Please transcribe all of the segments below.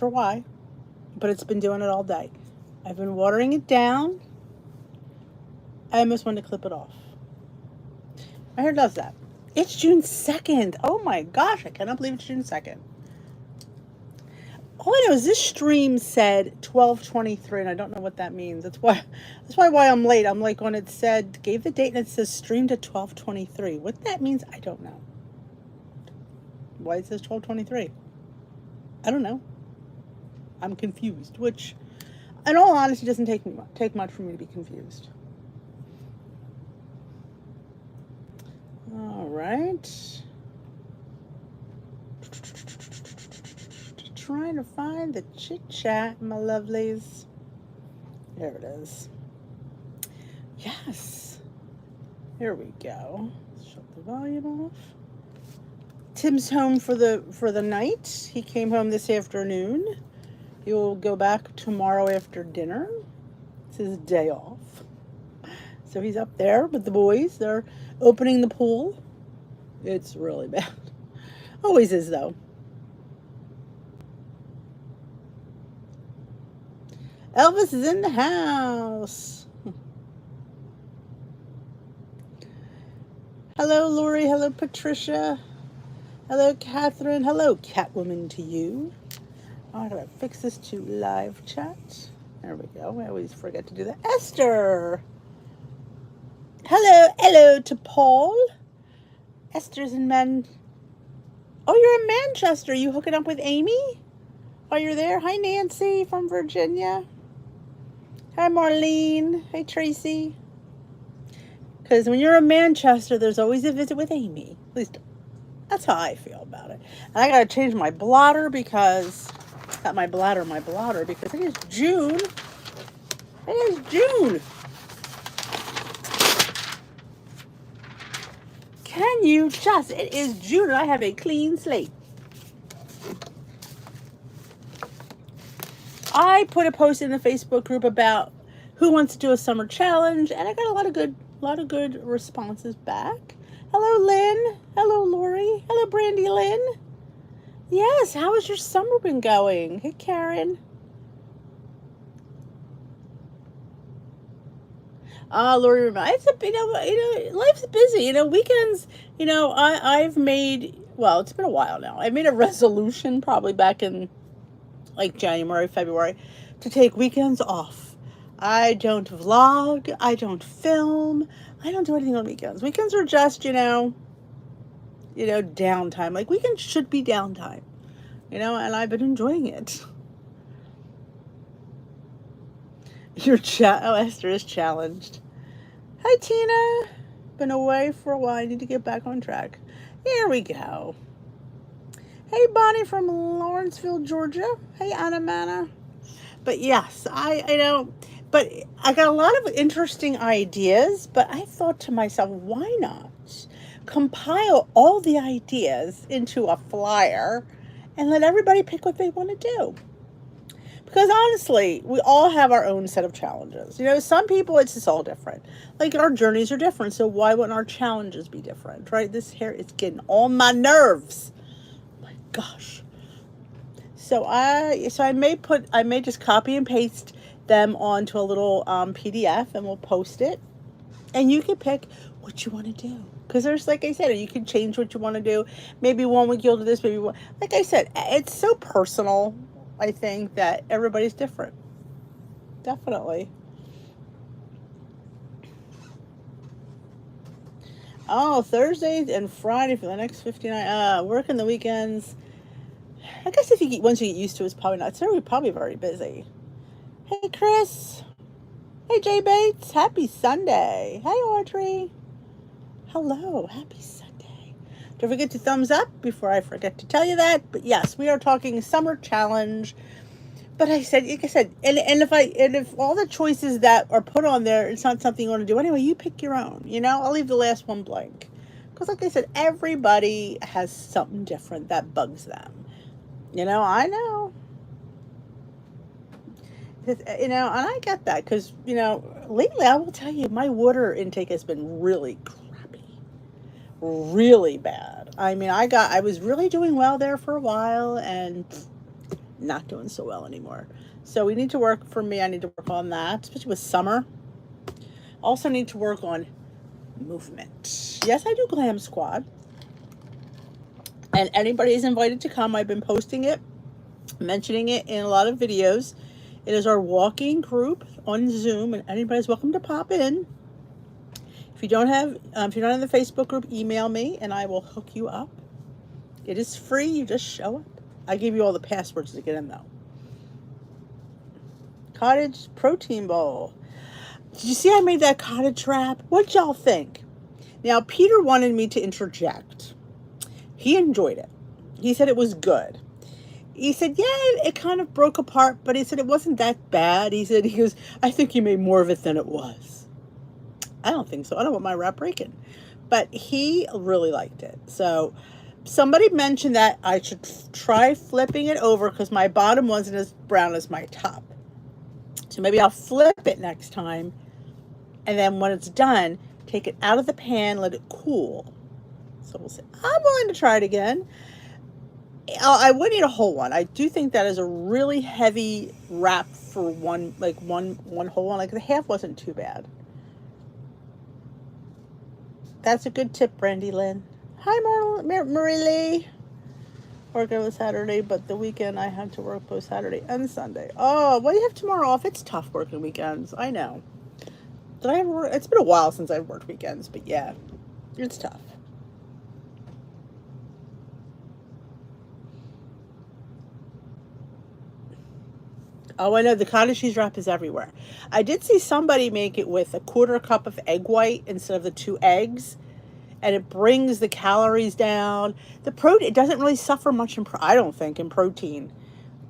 sure why, but it's been doing it all day. I've been watering it down. I almost want to clip it off. My hair does that. It's June 2nd. Oh my gosh, I cannot believe it's June 2nd. All I know is this stream said 12:23, and I don't know what that means. That's why I'm late. I'm like when it said gave the date and it says streamed at 12:23. What that means, I don't know. Why it says 12:23? I don't know. I'm confused, which, in all honesty, doesn't take much for me to be confused. All right. Trying to find the chit chat, my lovelies. There it is. Yes. Here we go. Shut the volume off. Tim's home for the night. He came home this afternoon. He will go back tomorrow after dinner. It's his day off. So he's up there with the boys. They're opening the pool. It's really bad. Always is, though. Elvis is in the house. Hello, Lori. Hello, Patricia. Hello, Catherine. Hello, Catwoman to you. I'm going to fix this to live chat. There we go. I always forget to do that. Esther. Hello to Paul. Esther's in Oh, you're in Manchester. You hooking up with Amy? Oh, you're there? Hi, Nancy from Virginia. Hi, Marlene. Hey, Tracy. Because when you're in Manchester, there's always a visit with Amy. At least that's how I feel about it. And I got to change my blotter because... Not my blotter, because it is June. It is June. Can you just... It is June and I have a clean slate. I put a post in the Facebook group about who wants to do a summer challenge, and I got a lot of good responses back. Hello, Lynn. Hello, Lori. Hello, Brandy Lynn. Yes, how has your summer been going? Hey, Karen. Lori, it's life's busy. Weekends. I've made. Well, it's been a while now. I made a resolution probably back in like January, February, to take weekends off. I don't vlog. I don't film. I don't do anything on weekends. Weekends are just, downtime. Like, weekends should be downtime, and I've been enjoying it. Esther is challenged. Hi, Tina. Been away for a while. I need to get back on track. Here we go. Hey, Bonnie from Lawrenceville, Georgia. Hey, Anna. But yes, but I got a lot of interesting ideas, but I thought to myself, why not compile all the ideas into a flyer and let everybody pick what they want to do? Because honestly, we all have our own set of challenges. Some people, it's just all different. Like, our journeys are different, so why wouldn't our challenges be different, right? This hair is getting on my nerves. My gosh. So I may just copy and paste them onto a little PDF, and we'll post it. And you can pick what you want to do. Because there's, like I said, you can change what you want to do. Maybe 1 week you'll do this, maybe one. Like I said, it's so personal. I think that everybody's different. Definitely. Oh, Thursdays and Friday for the next 59. Working the weekends. I guess once you get used to it, it's probably not. So we're probably very busy. Hey, Chris. Hey, Jay Bates. Happy Sunday. Hey, Audrey. Hello. Happy Sunday. Don't forget to thumbs up before I forget to tell you that. But yes, we are talking summer challenge. But like I said, and if all the choices that are put on there, it's not something you want to do anyway, you pick your own. I'll leave the last one blank. Because like I said, everybody has something different that bugs them. I know. And I get that because, lately I will tell you, my water intake has been really crappy. Really bad. I mean, I was really doing well there for a while, and not doing so well anymore. So we need to work, for me, I need to work on that, especially with summer. Also need to work on movement. Yes, I do Glam Squad. And anybody is invited to come. I've been posting it, mentioning it in a lot of videos. It is our walking group on Zoom, and anybody's welcome to pop in. If you don't have, if you're not in the Facebook group, email me and I will hook you up. It is free. You just show up. I give you all the passwords to get in, though. Cottage protein bowl. Did you see I made that cottage wrap? What y'all think? Now, Peter wanted me to interject. He enjoyed it. He said it was good. He said, yeah, it kind of broke apart, but he said it wasn't that bad. He goes, I think you made more of it than it was. I don't think so. I don't want my wrap breaking. But he really liked it. So somebody mentioned that I should try flipping it over because my bottom wasn't as brown as my top. So maybe I'll flip it next time. And then when it's done, take it out of the pan, let it cool. So we'll see. I'm willing to try it again. I would need a whole one. I do think that is a really heavy wrap for one whole one. Like the half wasn't too bad. That's a good tip, Brandy Lynn. Hi, Marie Lee. Work on Saturday, but the weekend I have to work both Saturday and Sunday. Oh, well, you have tomorrow off. It's tough working weekends. I know. Did I ever work? It's been a while since I've worked weekends, but yeah, it's tough. Oh, I know. The cottage cheese wrap is everywhere. I did see somebody make it with a 1/4 cup of egg white instead of the 2 eggs. And it brings the calories down. The protein, it doesn't really suffer much I don't think, in protein.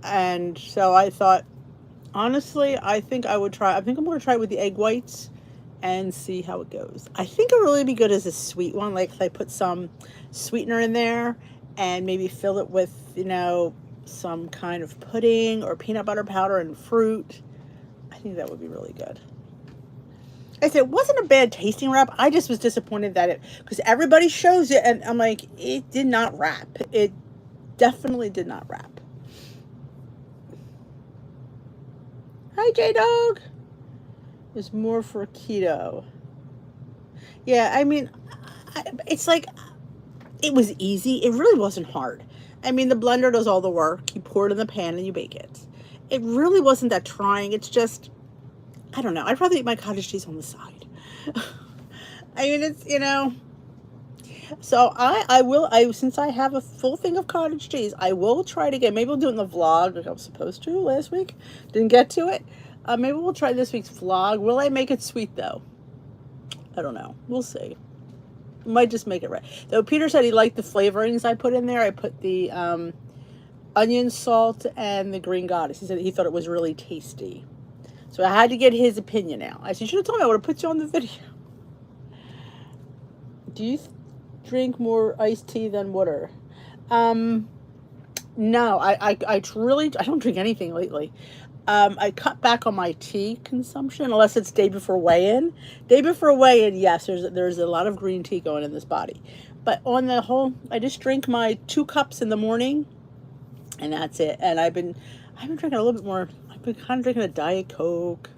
And so I thought, honestly, I think I'm going to try it with the egg whites and see how it goes. I think it would really be good as a sweet one. Like if I put some sweetener in there and maybe fill it with, some kind of pudding or peanut butter powder and fruit. I think that would be really good. I said it wasn't a bad tasting wrap. I just was disappointed that because everybody shows it and I'm like, it did not wrap. It definitely did not wrap. Hi, J-Dog. There's more for keto. Yeah, I mean, it's like, it was easy. It really wasn't hard. I mean, the blender does all the work. You pour it in the pan and you bake it. It really wasn't that trying. It's just, I don't know. I'd rather eat my cottage cheese on the side. I mean, it's, So since I have a full thing of cottage cheese, I will try it again. Maybe we'll do it in the vlog like I was supposed to last week. Didn't get to it. Maybe we'll try this week's vlog. Will I make it sweet, though? I don't know. We'll see. Might just make it right. Though Peter said he liked the flavorings I put in there. I put the onion, salt, and the green goddess. He said he thought it was really tasty. So I had to get his opinion now. I said, you should have told me. I would have put you on the video. Do you drink more iced tea than water? No, I don't drink anything lately. I cut back on my tea consumption unless it's day before weigh-in. Day before weigh-in, yes, there's a lot of green tea going in this body. But on the whole, I just drink my 2 cups in the morning, and that's it. And I've been drinking a little bit more. I've been kind of drinking a Diet Coke,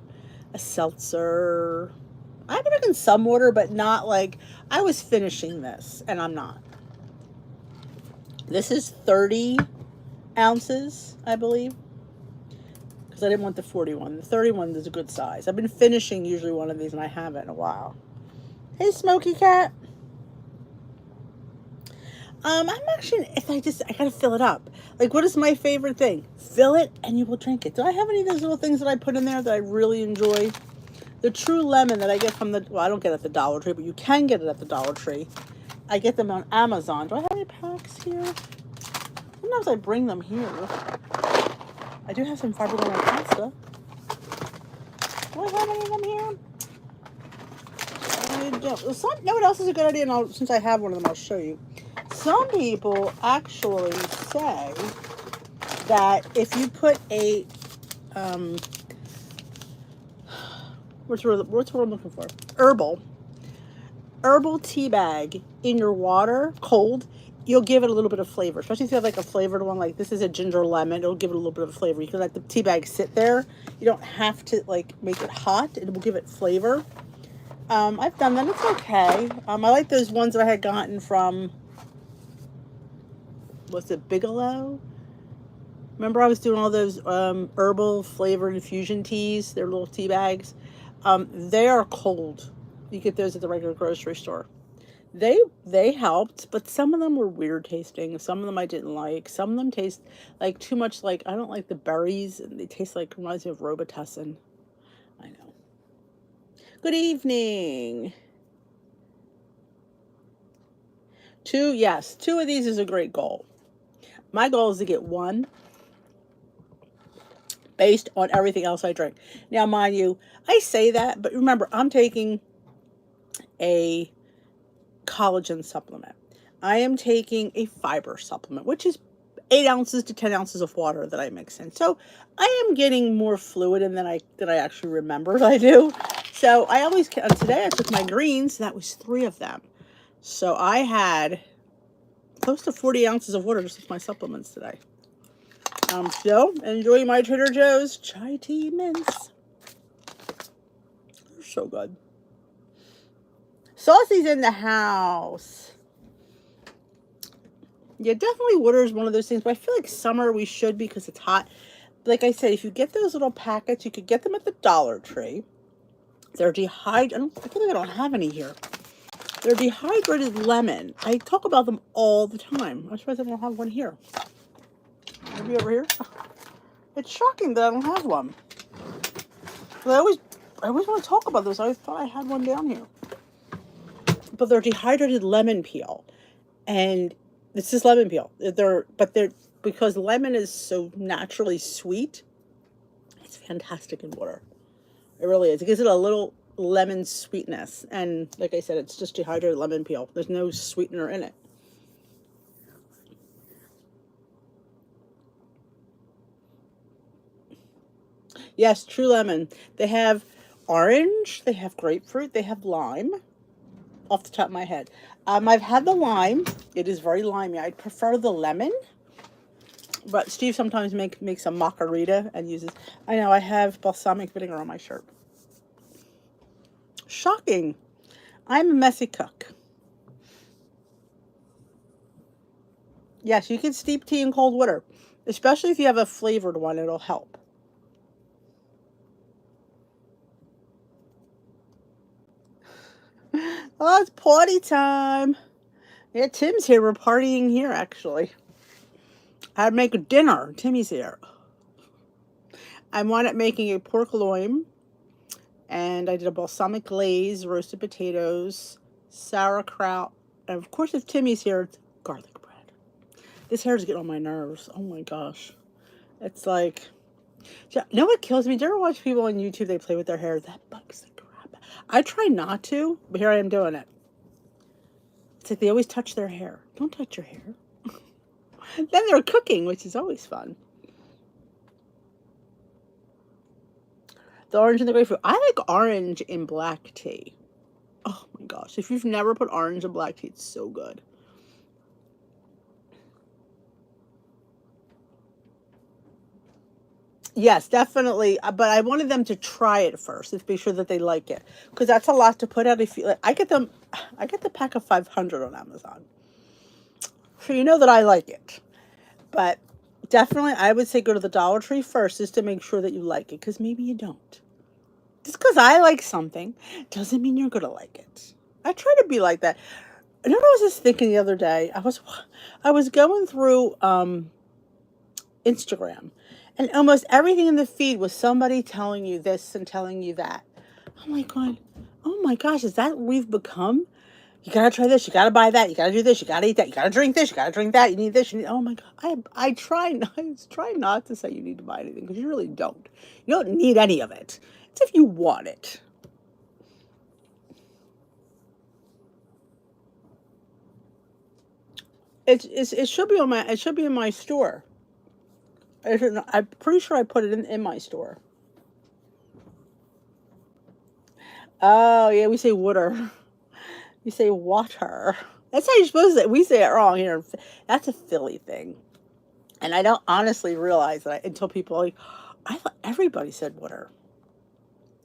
a seltzer. I've been drinking some water, but not like I was finishing this, and I'm not. This is 30 ounces, I believe. I didn't want the 41. The 31 is a good size. I've been finishing usually one of these, and I haven't in a while. Hey, Smoky Cat. I'm actually, I gotta fill it up. Like, what is my favorite thing? Fill it, and you will drink it. Do I have any of those little things that I put in there that I really enjoy? The True Lemon that I get from I don't get it at the Dollar Tree, but you can get it at the Dollar Tree. I get them on Amazon. Do I have any packs here? Sometimes I bring them here. I do have some fiberglass pasta. Do I have any of them here? I don't. You know what else is a good idea? And since I have one of them, I'll show you. Some people actually say that if you put a what's what I'm looking for? Herbal tea bag in your water, cold, you'll give it a little bit of flavor, especially if you have like a flavored one. Like this is a ginger lemon, it'll give it a little bit of flavor. You can let the tea bag sit there. You don't have to like make it hot. It will give it flavor. I've done that. It's okay. I like those ones that I had gotten from, was it Bigelow? Remember I was doing all those herbal flavored infusion teas, their little tea bags. They are cold. You get those at the regular grocery store. They helped, but some of them were weird tasting. Some of them I didn't like. Some of them taste like too much like, I don't like the berries, and they taste like, reminds me of Robitussin. I know. Good evening. Yes, two of these is a great goal. My goal is to get one based on everything else I drink. Now, mind you, I say that, but remember, I'm taking a collagen supplement. I am taking a fiber supplement, which is 8 ounces to 10 ounces of water that I mix in. So I am getting more fluid in than I actually remember I do. So I always, today I took my greens, that was 3 of them. So I had close to 40 ounces of water just with my supplements today. So enjoy my Trader Joe's chai tea mints. They're so good. Saucy's in the house. Yeah, definitely water is one of those things, but I feel like summer we should because it's hot. Like I said, if you get those little packets, you could get them at the Dollar Tree. They're dehydrated. I feel like I don't have any here. They're dehydrated lemon. I talk about them all the time. I'm surprised I don't have one here. Maybe over here. It's shocking that I don't have one. I always want to talk about this. I always thought I had one down here. But they're dehydrated lemon peel, and this is lemon peel. They're because lemon is so naturally sweet. It's fantastic in water. It really is. It gives it a little lemon sweetness, and like I said, it's just dehydrated lemon peel. There's no sweetener in it. Yes, true lemon. They have orange, they have grapefruit, they have lime. Off the top of my head, I've had the lime. It is very limey. I prefer the lemon, but Steve sometimes makes a margarita and uses. I know I have balsamic vinegar on my shirt. Shocking. I'm a messy cook. Yes, you can steep tea in cold water, especially if you have a flavored one. It'll help. Oh, it's party time. Yeah, Tim's here. We're partying here, actually. I'd make a dinner. Timmy's here. I wanted making a pork loin, and I did a balsamic glaze, roasted potatoes, sauerkraut, and of course, if Timmy's here, it's garlic bread. This hair is getting on my nerves. Oh my gosh. It's like, you know what kills me? Do you ever watch people on YouTube, they play with their hair? That bugs the crap. I try not to, but here I am doing it. It's like they always touch their hair. Don't touch your hair. Then they're cooking, which is always fun. The orange and the grapefruit. I like orange in black tea. Oh my gosh. If you've never put orange in black tea, it's so good. Yes, definitely. But I wanted them to try it first to be sure that they like it, because that's a lot to put out. If you, like, I get the pack of 500 on Amazon, so you know that I like it. But definitely, I would say go to the Dollar Tree first, just to make sure that you like it, because maybe you don't. Just because I like something doesn't mean you're gonna like it. I try to be like that. I know what I was just thinking the other day. I was going through Instagram, and almost everything in the feed was somebody telling you this and telling you that. I'm like going, oh my gosh, is that what we've become? You gotta try this, you gotta buy that, you gotta do this, you gotta eat that, you gotta drink this, you gotta drink that, you need this, you need, oh my god. I try not to say you need to buy anything, because you really don't. You don't need any of it. It's if you want it. It should be in my store. I'm pretty sure I put it in my store. Oh yeah, we say water. We say water. That's how you're supposed to say it. We say it wrong here. That's a Philly thing. And I don't honestly realize that until people are like, I thought everybody said water.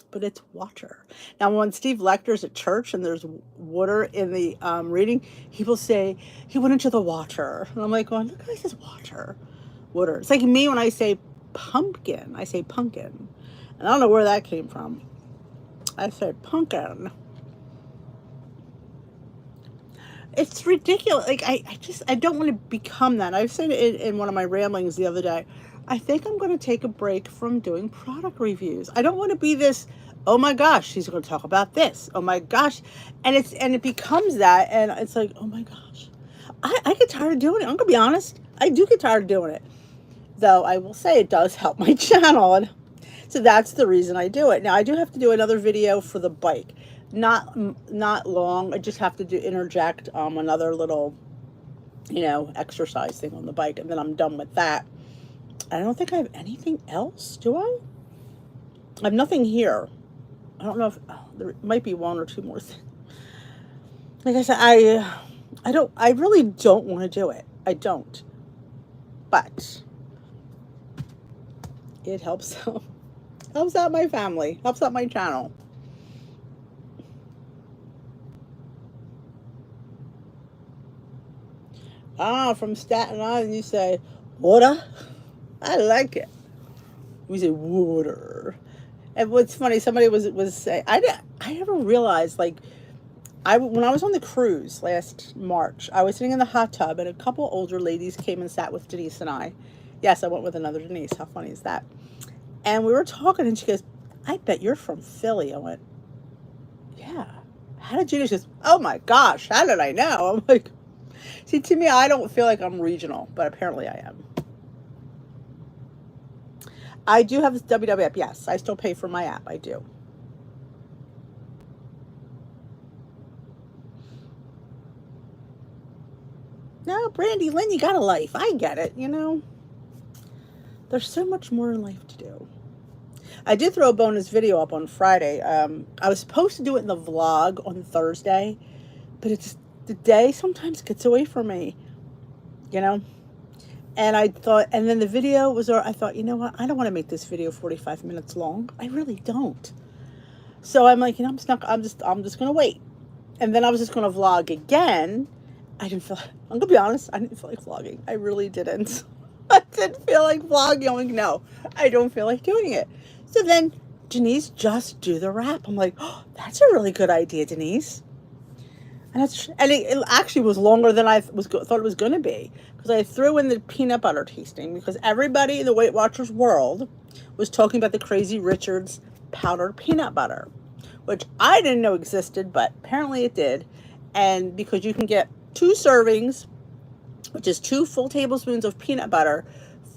But it's water. Now, when Steve Lecter's at church and there's water in the reading, people say, he went into the water. And I'm like, going, look, he says water. Water. It's like me when I say pumpkin. I say pumpkin. And I don't know where that came from. I said pumpkin. It's ridiculous. Like, I don't want to become that. I've said it in one of my ramblings the other day. I think I'm going to take a break from doing product reviews. I don't want to be this, oh my gosh, she's going to talk about this. Oh my gosh. And it becomes that. And it's like, oh my gosh. I get tired of doing it. I'm going to be honest. I do get tired of doing it. Though I will say it does help my channel. And so that's the reason I do it. Now, I do have to do another video for the bike. Not long. I just have to interject another little, exercise thing on the bike. And then I'm done with that. I don't think I have anything else, do I? I have nothing here. I don't know if there might be one or two more things. Like I said, I really don't want to do it. I don't. But it helps out my family, helps out my channel. From Staten Island, you say water. I like it. We say water. And what's funny, somebody was saying, I never realized, like, when I was on the cruise last March, I was sitting in the hot tub and a couple older ladies came and sat with Denise and I. Yes, I went with another Denise. How funny is that? And we were talking and she goes, I bet you're from Philly. I went, yeah. How did you know? She goes, oh my gosh, how did I know? I'm like, see, to me, I don't feel like I'm regional, but apparently I am. I do have this WW app. Yes, I still pay for my app. I do. No, Brandy Lynn, you got a life. I get it, There's so much more in life to do. I did throw a bonus video up on Friday. I was supposed to do it in the vlog on Thursday, but the day sometimes gets away from me, And I thought, and then the video was, I thought, you know what? I don't want to make this video 45 minutes long. I really don't. So I'm like, I'm just going to wait. And then I was just going to vlog again. I'm going to be honest, I didn't feel like vlogging. I really didn't. I didn't feel like vlogging. I'm like, no, I don't feel like doing it. So then Denise, just do the wrap. I'm like, oh, that's a really good idea, Denise. And it actually was longer than I thought it was going to be. Because I threw in the peanut butter tasting. Because everybody in the Weight Watchers world was talking about the Crazy Richard's powdered peanut butter. Which I didn't know existed, but apparently it did. And because you can get 2 servings, which is 2 full tablespoons of peanut butter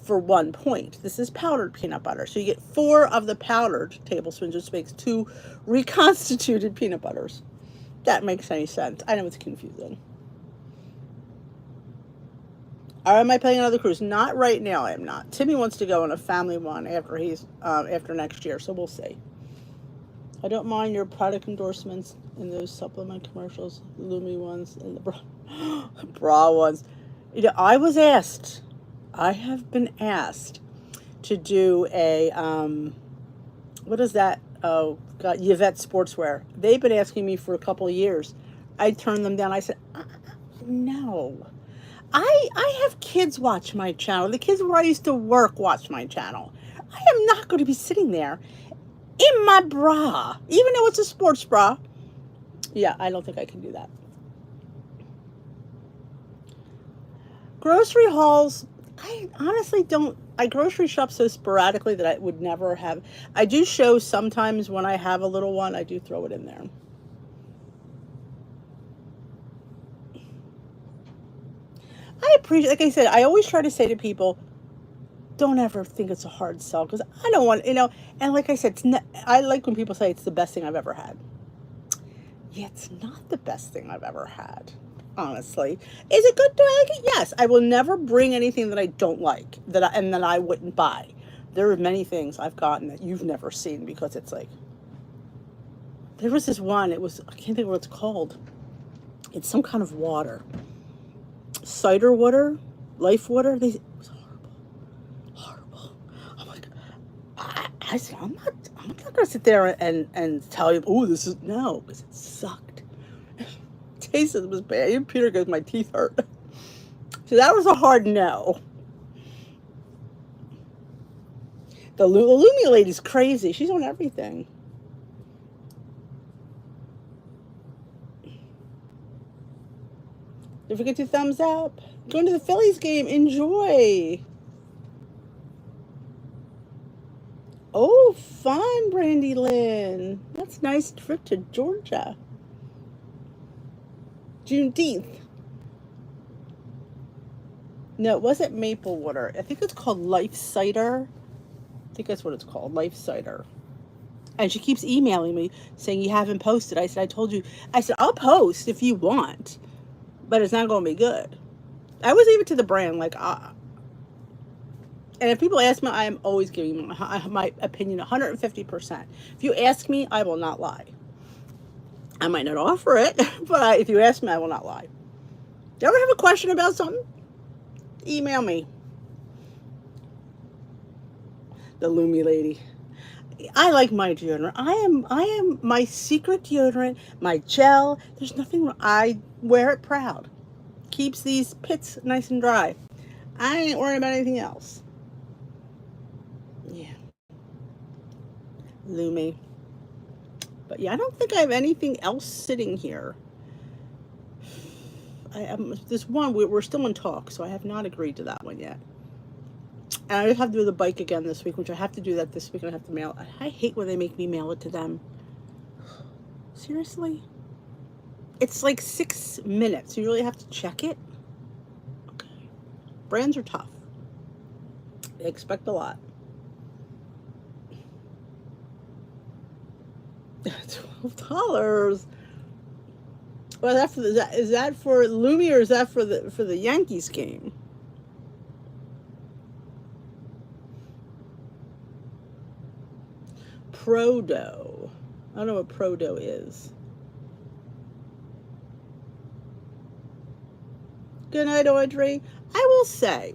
for 1 point. This is powdered peanut butter. So you get 4 of the powdered tablespoons, which makes 2 reconstituted peanut butters. That makes any sense. I know it's confusing. Or am I planning another cruise? Not right now, I am not. Timmy wants to go on a family one after next year, so we'll see. I don't mind your product endorsements in those supplement commercials, Lumi ones, and the bra ones. I have been asked to do a, what is that? Oh, God, Yvette Sportswear. They've been asking me for a couple of years. I turned them down. I said, no. I have kids watch my channel. The kids where I used to work watch my channel. I am not going to be sitting there in my bra, even though it's a sports bra. Yeah, I don't think I can do that. Grocery hauls, I honestly don't. I grocery shop so sporadically that I would never have. I do show sometimes when I have a little one, I do throw it in there. I appreciate, like I said, I always try to say to people, don't ever think it's a hard sell, because I don't want, and like I said, I like when people say it's the best thing I've ever had. Yeah, it's not the best thing I've ever had, honestly. Is it good? Do I like it? Yes. I will never bring anything that I don't like, that I wouldn't buy. There are many things I've gotten that you've never seen, because it's like, there was this one, I can't think of what it's called. It's some kind of water. Cider water, life water. It was horrible. Horrible. I'm like, I said, I'm not going to sit there and tell you, oh, this is, no, because it sucked. Tasted was bad. Even Peter goes, my teeth hurt. So that was a hard no. The Lumia lady's crazy. She's on everything. Don't forget to thumbs up. Going to the Phillies game. Enjoy. Oh, fun, Brandy Lynn. That's nice trip to Georgia. Juneteenth. No, it wasn't maple water. I think it's called Life Cider. I think that's what it's called, Life Cider. And she keeps emailing me saying, you haven't posted. I said, I'll post if you want, but it's not going to be good. I was even to the brand, like, and if people ask me, I am always giving my opinion 150%. If you ask me, I will not lie. I might not offer it, but if you ask me, I will not lie. Do you ever have a question about something? Email me. The Lumi lady. I like my deodorant. I am my secret deodorant, my gel. There's nothing wrong. I wear it proud. Keeps these pits nice and dry. I ain't worrying about anything else. Yeah. Lumi. But yeah, I don't think I have anything else sitting here. There's one, we're still in talk, so I have not agreed to that one yet. And I just have to do the bike again this week, which I have to do that this week, and I have to mail it. I hate when they make me mail it to them. Seriously? It's like 6 minutes. You really have to check it? Okay. Brands are tough. They expect a lot. $12. Well, is that for Lumi, or is that for the Yankees game? Pro-Dough. I don't know what Pro-Dough is. Good night, Audrey. I will say,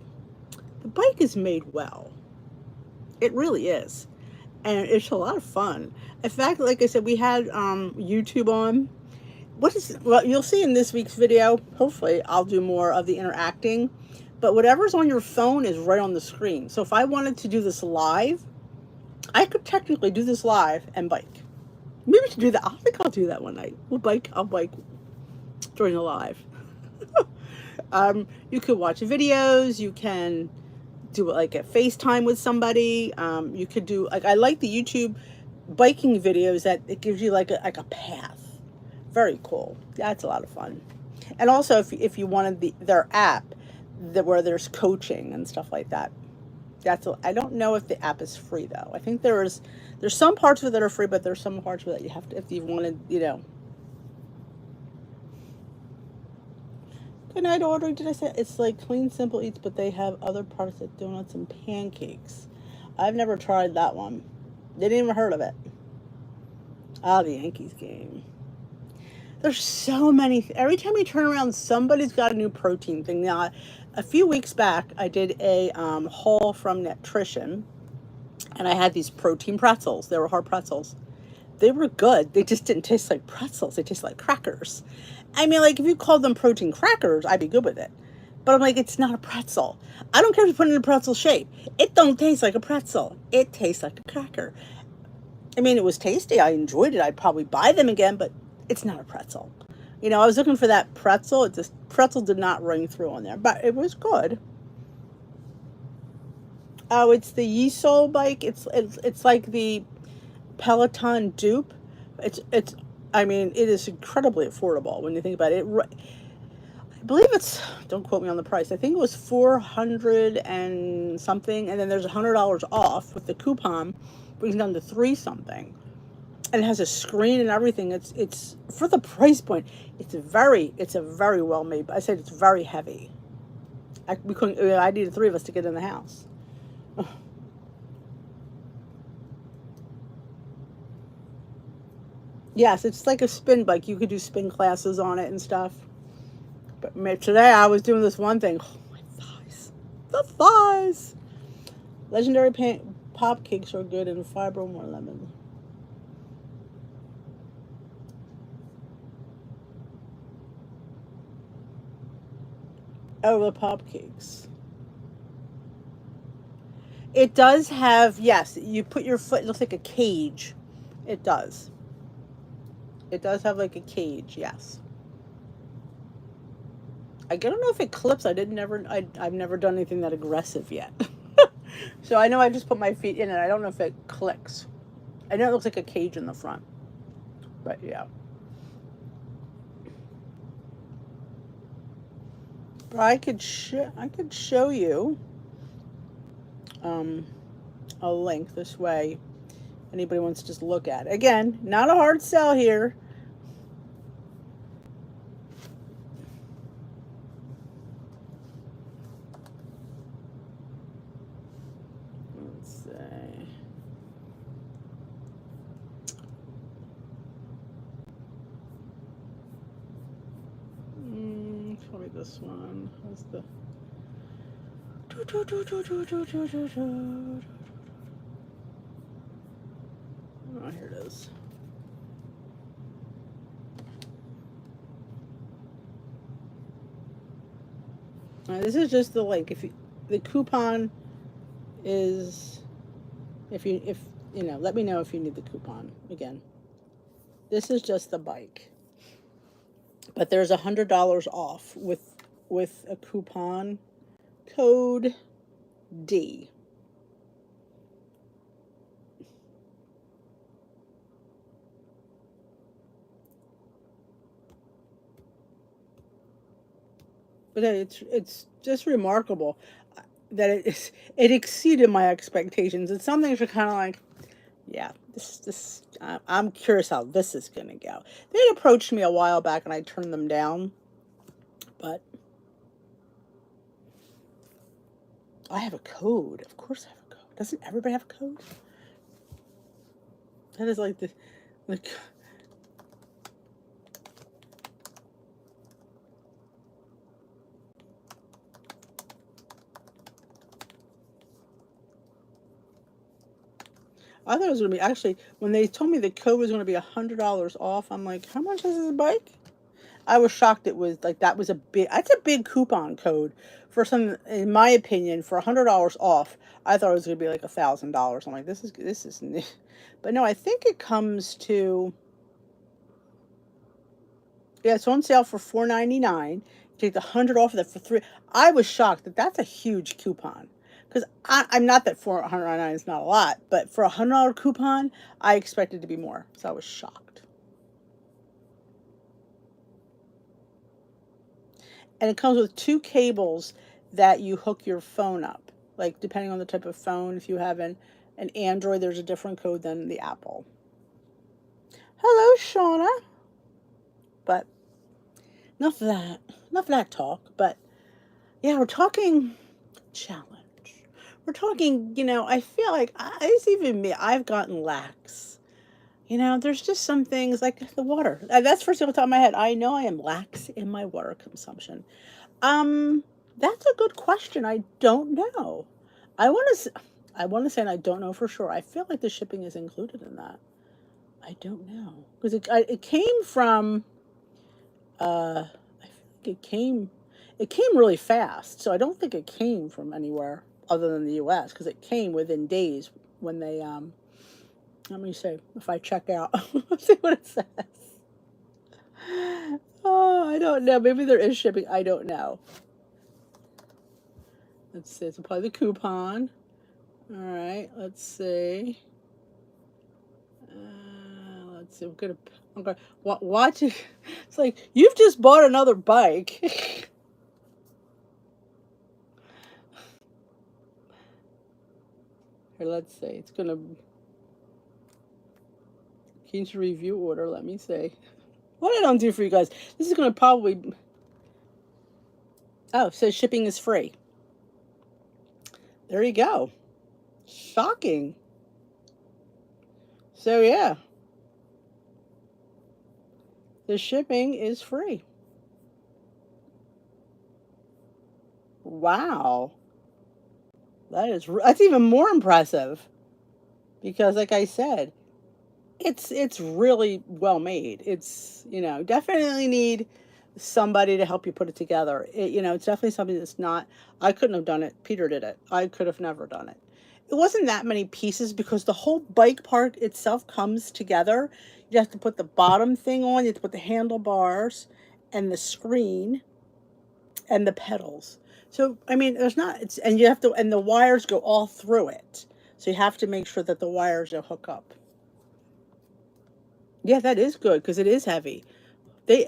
the bike is made well. It really is. And it's a lot of fun. In fact, like I said, we had YouTube on. Well, you'll see in this week's video, hopefully I'll do more of the interacting. But whatever's on your phone is right on the screen. So if I wanted to do this live, I could technically do this live and bike. Maybe we should do that. I think I'll do that one night. I'll bike during the live. You could watch videos. You can do like a FaceTime with somebody. You could do, like, I like the YouTube biking videos that it gives you like a path. Very cool. That's a lot of fun. And also if you wanted their app where there's coaching and stuff like that. I don't know if the app is free though. I think there's some parts of it that are free, but there's some parts of it that you have to, if you wanted, Good night, Audrey. Did I say it's like Clean Simple Eats, but they have other products like donuts and pancakes? I've never tried that one. Didn't even heard of it. The Yankees game. There's so many. Every time you turn around, somebody's got a new protein thing. Now, a few weeks back, I did a haul from Nutrition, and I had these protein pretzels. They were hard pretzels. They were good. They just didn't taste like pretzels. They tasted like crackers. I mean, like, if you called them protein crackers, I'd be good with it. But I'm like, it's not a pretzel. I don't care if you put it in a pretzel shape. It don't taste like a pretzel. It tastes like a cracker. I mean, it was tasty. I enjoyed it. I'd probably buy them again, but it's not a pretzel. I was looking for that pretzel. Pretzel did not ring through on there, but it was good. Oh, it's the Yeesol bike. It's like the Peloton dupe. I mean, it is incredibly affordable when you think about it. I believe don't quote me on the price. I think it was $400 and something, and then there's $100 off with the coupon, brings it down to $3 something. And it has a screen and everything. It's for the price point. It's a very well made. I said it's very heavy. I needed 3 of us to get in the house. Yes, it's like a spin bike. You could do spin classes on it and stuff. Today I was doing this one thing. Oh, my thighs. The thighs. Legendary pop cakes are good and fiber more lemon. Oh, the pop cakes. It does have, yes, you put your foot, it looks like a cage. It does. It does have like a cage, yes. I don't know if it clips. I've never done anything that aggressive yet. So I know I just put my feet in it. I don't know if it clicks. I know it looks like a cage in the front. But yeah. But I could show you a link this way. Anybody wants to just look at it. Again, not a hard sell here. Let's see. Probably this one. What's the oh, here it is. This is just the link. If you, the coupon is, if you know, let me know if you need the coupon. Again, this is just the bike, but there's $100 off with a coupon code D. But it's just remarkable that it exceeded my expectations. It's something you're kind of like, yeah, this I'm curious how this is gonna go. They had approached me a while back and I turned them down, but I have a code. Of course I have a code. Doesn't everybody have a code? That is like the I thought it was gonna be actually when they told me the code was gonna be $100 off. I'm like, how much is this bike? I was shocked. It was like that was that's a big coupon code for some, in my opinion, for $100 off. I thought it was gonna be like $1,000. I'm like, this is, but no, I think it comes to, yeah, it's on sale for $4.99. Take the 100 off of that for three. I was shocked that that's a huge coupon. Because I'm not that $499 is not a lot, but for a $100 coupon, I expected to be more. So I was shocked. And it comes with 2 cables that you hook your phone up. Like depending on the type of phone, if you have an Android, there's a different code than the Apple. Hello, Shauna. But enough of that. Enough of that talk. But yeah, we're talking challenge. We're talking, I feel like it's even me. I've gotten lax. There's just some things like the water. That's first thing on top of my head. I know I am lax in my water consumption. That's a good question. I don't know. I want to. I want to say, and I don't know for sure. I feel like the shipping is included in that. I don't know because it came from. I feel like it came really fast. So I don't think it came from anywhere other than the U.S. because it came within days when they Let me see if I check out. Let's see what it says. Oh, I don't know. Maybe there is shipping. I don't know. Let's see. It's apply the coupon. All right. Let's see. Let's see. I'm gonna watch it. It's like you've just bought another bike. Here, let's see. It's gonna. Change the review order. Let me see. What I don't do for you guys. This is gonna probably. Oh, so shipping is free. There you go. Shocking. So yeah. The shipping is free. Wow. That's even more impressive because like I said, it's really well made. It's, definitely need somebody to help you put it together. It's definitely something that's not, I couldn't have done it. Peter did it. I could have never done it. It wasn't that many pieces because the whole bike park itself comes together. You have to put the bottom thing on, you have to put the handlebars and the screen and the pedals. So, I mean, there's not, it's, and you have to, and the wires go all through it. So you have to make sure that the wires don't hook up. Yeah, that is good because it is heavy. They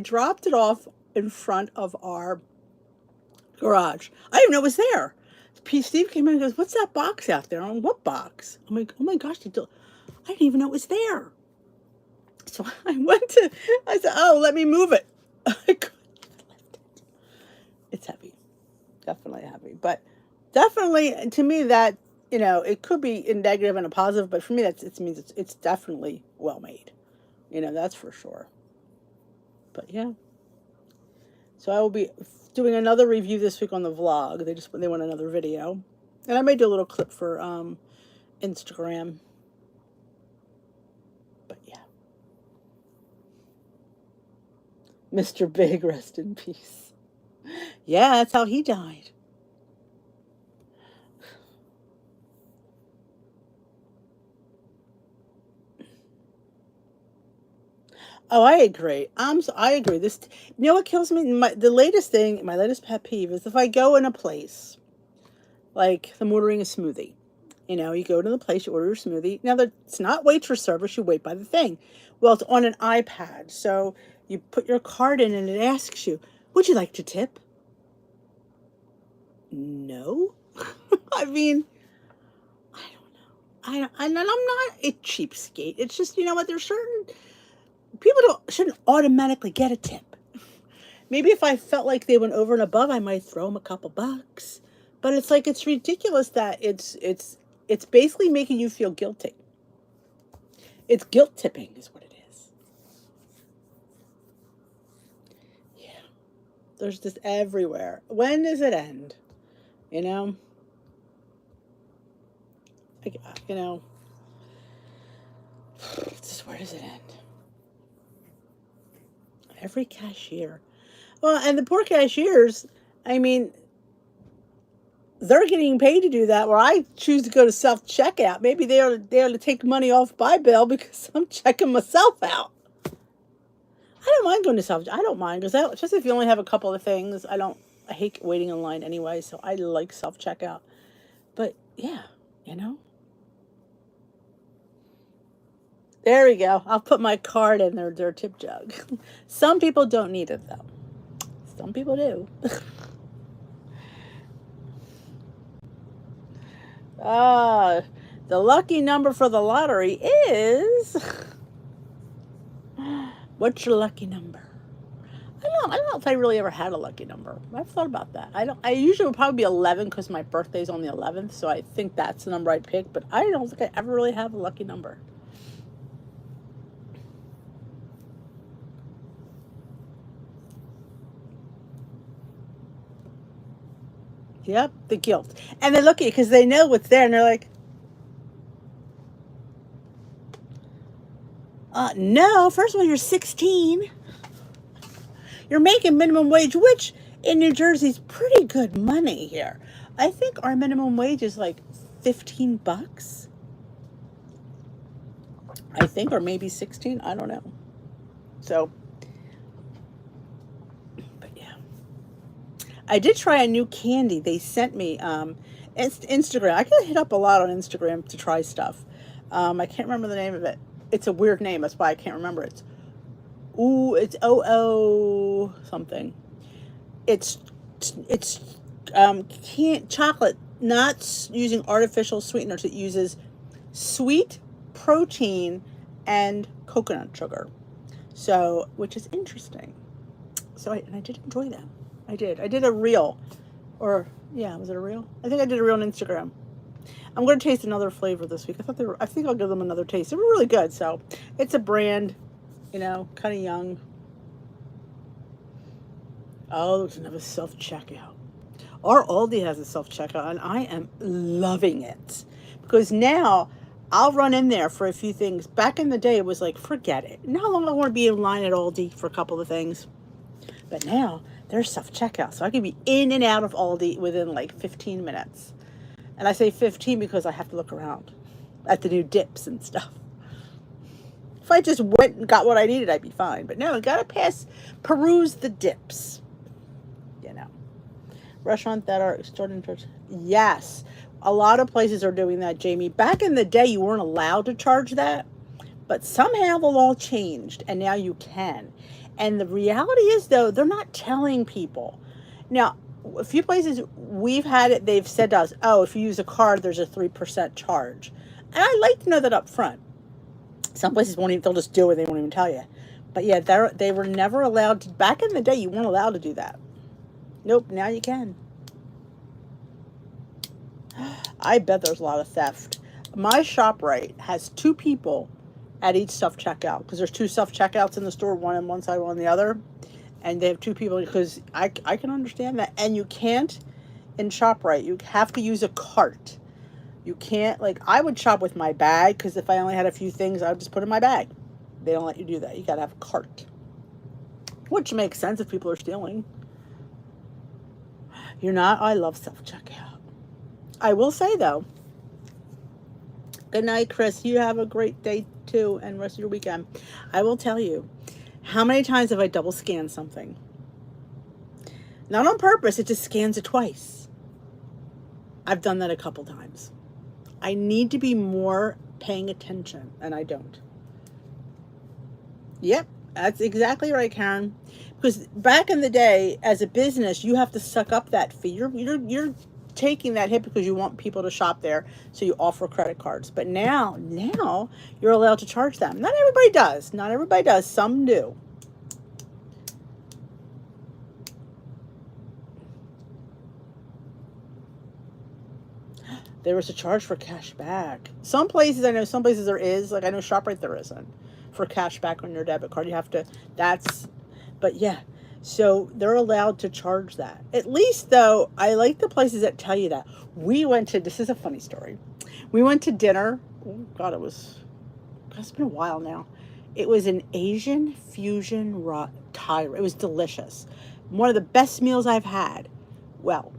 dropped it off in front of our garage. I didn't know it was there. Steve came in and goes, "What's that box out there?" I'm, "What box?" I'm like, "Oh my gosh, I didn't even know it was there." So I said, "Oh, let me move it." It's heavy, definitely heavy, but definitely to me that it could be in negative and a positive, but for me it means it's definitely well made. That's for sure. But yeah. So I will be doing another review this week on the vlog. They want another video, and I may do a little clip for Instagram. But yeah, Mr. Big, rest in peace. Yeah, that's how he died. Oh, I agree. I agree. What kills me? My latest pet peeve is if I go in a place like I'm ordering a smoothie. You go to the place, you order your smoothie. Now, it's not wait for service, you wait by the thing. Well, it's on an iPad. So you put your card in and it asks you, would you like to tip? No. I mean, I don't know. And I'm not a cheapskate. It's just, you know what? There's certain people shouldn't automatically get a tip. Maybe if I felt like they went over and above, I might throw them a couple bucks. But it's like it's ridiculous that it's basically making you feel guilty. It's guilt tipping is what it is. Yeah. There's this everywhere. When does it end? You know? Like, just where does it end? Every cashier. Well, and the poor cashiers, I mean, they're getting paid to do that where I choose to go to self checkout. Maybe they ought to take money off my bill because I'm checking myself out. I don't mind going to self. I don't mind because just if you only have a couple of things, I hate waiting in line anyway, so I like self checkout. But yeah, you know. There we go. I'll put my card in their tip jug. Some people don't need it though. Some people do. Ah, the lucky number for the lottery is. What's your lucky number? I don't know if I really ever had a lucky number. I've thought about that. I don't. I usually would probably be 11 because my birthday's on the 11th, so I think that's the number I'd pick. But I don't think I ever really have a lucky number. Yep, the guilt, and they look at you because they know what's there, and they're like, "No, first of all, you're 16. You're making minimum wage, which in New Jersey is pretty good money here. I think our minimum wage is like 15 bucks. I think, or maybe 16. I don't know. So, but yeah, I did try a new candy. They sent me Instagram. I get hit up a lot on Instagram to try stuff. I can't remember the name of it. It's a weird name. That's why I can't remember it. It's OO something. It's it's can't chocolate, not using artificial sweeteners. It uses sweet protein and coconut sugar. So, which is interesting. So, I did enjoy them. I did. I did a reel, or yeah, was it a reel? I think I did a reel on Instagram. I'm going to taste another flavor this week. I think I'll give them another taste. They were really good. So, it's a brand, kind of young. Oh, there's another self checkout. Our Aldi has a self-checkout, and I am loving it. Because now I'll run in there for a few things. Back in the day, it was like, forget it. And how long I want to be in line at Aldi for a couple of things. But now there's self-checkout. So I can be in and out of Aldi within like 15 minutes. And I say 15 because I have to look around at the new dips and stuff. If I just went and got what I needed, I'd be fine. But no, I got to peruse the dips. You know. Restaurants that are extraordinary. Yes. A lot of places are doing that, Jamie. Back in the day, you weren't allowed to charge that. But somehow the law changed, and now you can. And the reality is, though, they're not telling people. Now, a few places we've had it, they've said to us, oh, if you use a card, there's a 3% charge. And I like to know that up front. Some places won't even, they'll just do it, they won't even tell you. But yeah, they were never allowed to, back in the day, you weren't allowed to do that. Nope, now you can. I bet there's a lot of theft. My ShopRite has 2 people at each self-checkout, because there's 2 self-checkouts in the store, one on one side, one on the other. And they have 2 people, because I can understand that. And you can't, in ShopRite, you have to use a cart. You can't, like, I would shop with my bag, because if I only had a few things, I would just put in my bag. They don't let you do that. You got to have a cart. Which makes sense if people are stealing. You're not? I love self-checkout. I will say, though, good night, Chris. You have a great day, too, and rest of your weekend. I will tell you, how many times have I double scanned something? Not on purpose. It just scans it twice. I've done that a couple times. I need to be more paying attention, and I don't. Yep, that's exactly right, Karen. Because back in the day, as a business, you have to suck up that fee. You're taking that hit because you want people to shop there, so you offer credit cards. But now you're allowed to charge them. Not everybody does. Not everybody does. Some do. There was a charge for cash back. Some places, I know some places there is. Like I know ShopRite there isn't. For cash back on your debit card. You have to, but yeah. So they're allowed to charge that. At least, though, I like the places that tell you that. This is a funny story. We went to dinner. Oh, God, it's been a while now. It was an Asian fusion Thai. It was delicious. One of the best meals I've had. Well,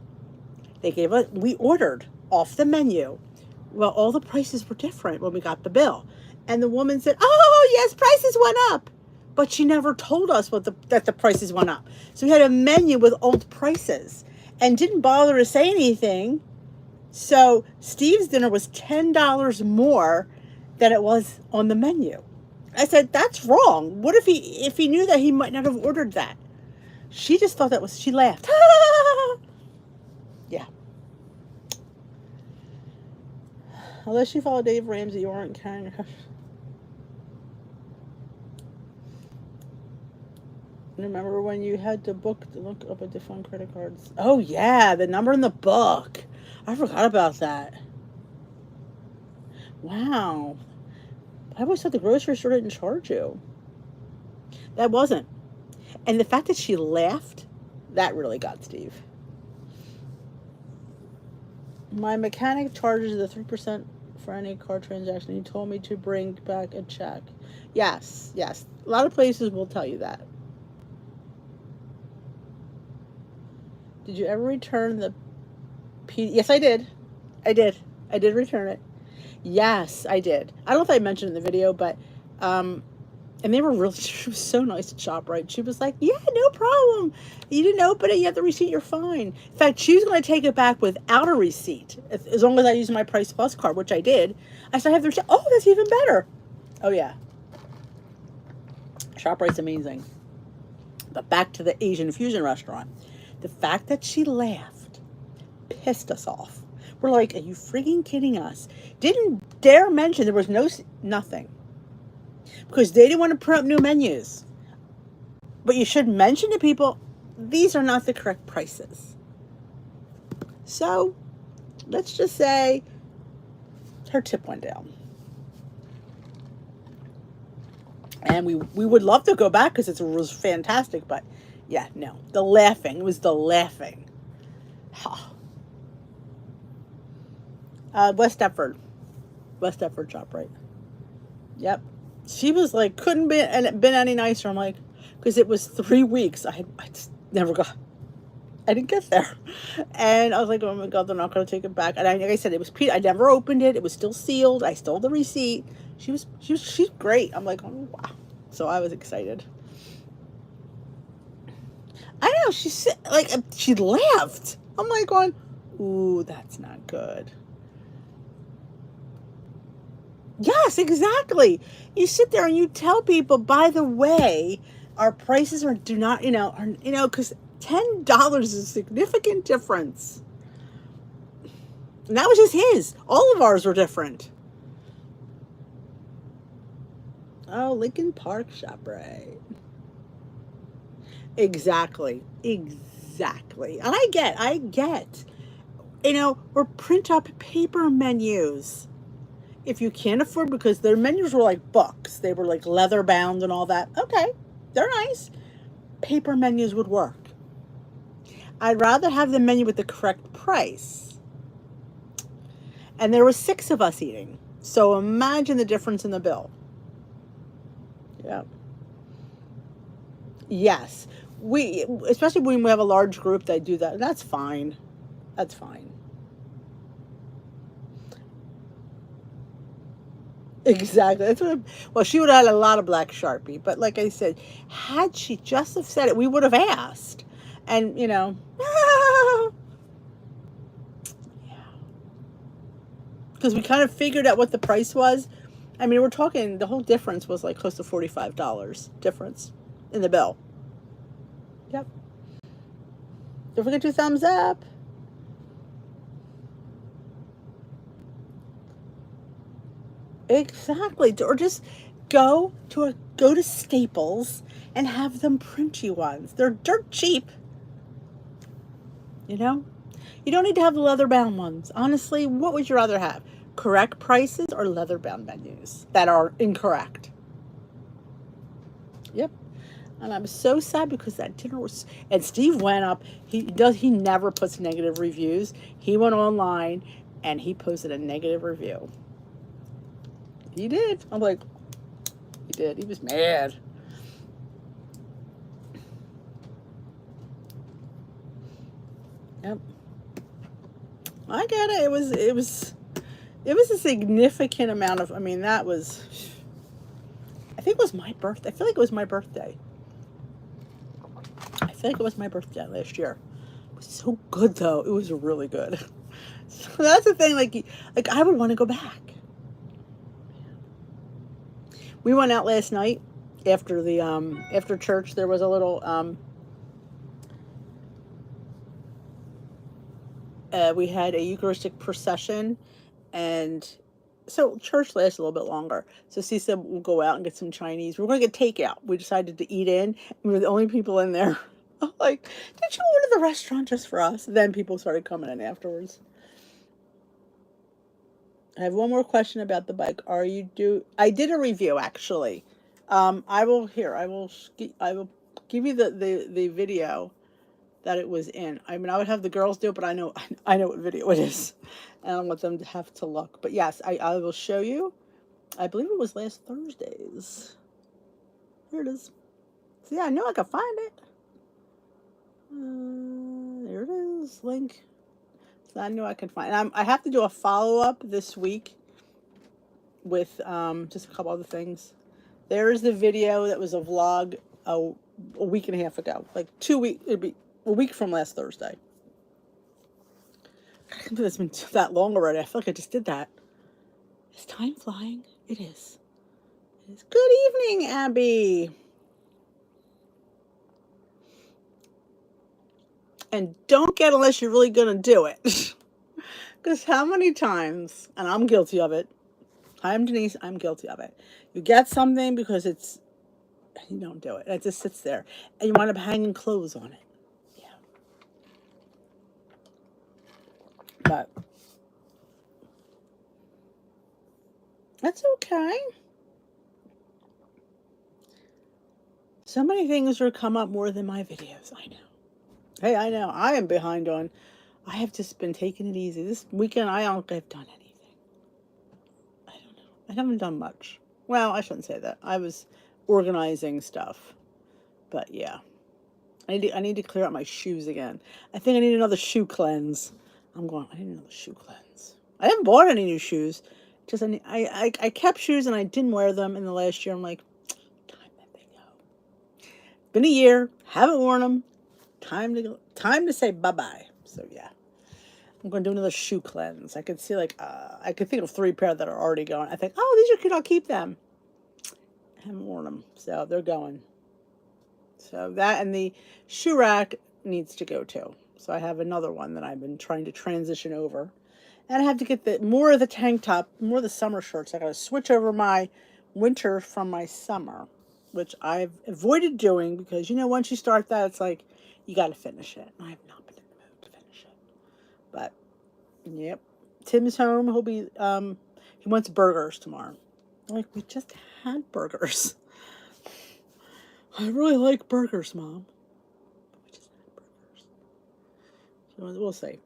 we ordered off the menu. Well, all the prices were different when we got the bill. And the woman said, oh, yes, prices went up. But she never told us that the prices went up. So we had a menu with old prices and didn't bother to say anything. So Steve's dinner was $10 more than it was on the menu. I said, that's wrong. What if he knew that, he might not have ordered that? She just thought she laughed. Yeah. Unless you follow Dave Ramsey, you aren't carrying a Remember when you had to look up at the phone credit cards? Oh, yeah, the number in the book. I forgot about that. Wow. I always thought the grocery store didn't charge you. That wasn't. And the fact that she laughed, that really got Steve. My mechanic charges the 3% for any car transaction. He told me to bring back a check. Yes. A lot of places will tell you that. Did you ever return the Yes, I did. I did return it. Yes, I did. I don't know if I mentioned in the video, but, and they were she was so nice at ShopRite. She was like, yeah, no problem. You didn't open it, you have the receipt, you're fine. In fact, she was going to take it back without a receipt, as long as I used my Price Plus card, which I did. I said, I have the receipt. Oh, that's even better. Oh, yeah. ShopRite's amazing. But back to the Asian fusion restaurant. The fact that she laughed pissed us off. We're like, are you freaking kidding us? Didn't dare mention there was nothing. Because they didn't want to print up new menus. But you should mention to people, these are not the correct prices. So, let's just say her tip went down. And we would love to go back because it was fantastic, but yeah, no. It was the laughing. West Deptford. West Deptford shop, right? Yep. She was like, couldn't be and been any nicer. I'm like, because it was 3 weeks. I just never got. I didn't get there, and I was like, oh my god, they're not going to take it back. And like I said, it was Pete. I never opened it. It was still sealed. I stole the receipt. She's great. I'm like, oh wow. So I was excited. I know she laughed. I'm like going, ooh, that's not good. Yes, exactly. You sit there and you tell people, by the way, our prices are do not, because $10 is a significant difference. And that was just his. All of ours were different. Oh, Lincoln Park ShopRite. Exactly. Exactly. And I get, or print up paper menus. If you can't afford, because their menus were like books, they were like leather bound and all that. Okay, they're nice. Paper menus would work. I'd rather have the menu with the correct price. And there were 6 of us eating. So imagine the difference in the bill. Yeah. Yes. Especially when we have a large group, they do that. That's fine. That's fine. Exactly. Well, she would have had a lot of black Sharpie, but like I said, had she just have said it, we would have asked. And, yeah. Because we kind of figured out what the price was. I mean, we're talking, the whole difference was like close to $45 difference in the bill. Yep. Don't forget to thumbs up. Exactly. Or just go to Staples and have them print you ones. They're dirt cheap. You know? You don't need to have the leather bound ones. Honestly, what would you rather have? Correct prices or leather bound menus that are incorrect? Yep. And I'm so sad because that dinner was, and Steve went up. He never puts negative reviews. He went online and he posted a negative review. He did. I'm like, he did. He was mad. Yep. I get it. It was a significant amount of, I mean, that was, I think it was my birthday. I feel like it was my birthday. I feel like it was my birthday last year. It was so good though. It was really good. So that's the thing, like I would want to go back. We went out last night after the after church. There was a little we had a Eucharistic procession, and so church lasted a little bit longer. So she said we'll go out and get some Chinese. We're going to get takeout. We decided to eat in. We were the only people in there. I'm like, did you order the restaurant just for us? Then people started coming in afterwards. I have one more question about the bike. I did a review actually. I will give you the video that it was in. I mean, I would have the girls do it, but I know what video it is. And I don't want them to have to look. But yes, I will show you. I believe it was last Thursday's. Here it is. See, I knew I could find it. There it is. Link. So I knew I could find it. I have to do a follow-up this week with just a couple other things. There is the video that was a vlog a week and a half ago. Like 2 weeks. It'd be a week from last Thursday. I can't believe it's been that long already. I feel like I just did that. Is time flying? It is. It is. Good evening, Abby. And don't get unless you're really going to do it. Because how many times, and I'm guilty of it. I'm Denise, I'm guilty of it. You get something because you don't do it. It just sits there. And you wind up hanging clothes on it. Yeah. But that's okay. So many things are come up more than my videos. I know. Hey, I know. I am behind on I have just been taking it easy. This weekend, I don't think I've done anything. I don't know. I haven't done much. Well, I shouldn't say that. I was organizing stuff. But yeah. I need to clear out my shoes again. I think I need another shoe cleanse. I need another shoe cleanse. I haven't bought any new shoes. Just I kept shoes and I didn't wear them in the last year. I'm like, time that they go. Been a year, haven't worn them. Time to go. Time to say bye-bye. So yeah. I'm going to do another shoe cleanse. I could see I could think of 3 pair that are already going. I think, oh, these are cute. I'll keep them. I haven't worn them, so they're going. So that and the shoe rack needs to go too. So I have another one that I've been trying to transition over. And I have to get more of the tank top, more of the summer shirts. I got to switch over my winter from my summer, which I've avoided doing because, once you start that, it's like you got to finish it. I have not been in the mood to finish it. But, yep. Tim's home. He wants burgers tomorrow. Like, we just had burgers. I really like burgers, Mom. We just had burgers. So we'll see.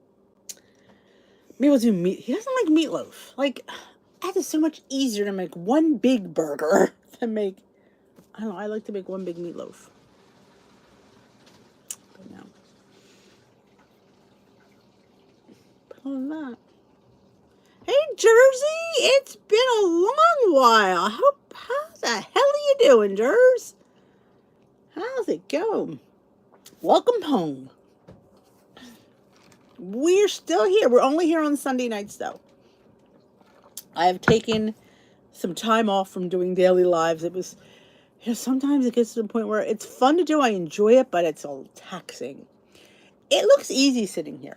Maybe we'll do meat. He doesn't like meatloaf. Like, that is so much easier to make one big burger than make... I don't know. I like to make one big meatloaf. But no. But other than that... Hey, Jersey! It's been a long while. How the hell are you doing, Jers? How's it going? Welcome home. We're still here. We're only here on Sunday nights, though. I have taken some time off from doing daily lives. It was, sometimes it gets to the point where it's fun to do. I enjoy it, but it's all taxing. It looks easy sitting here.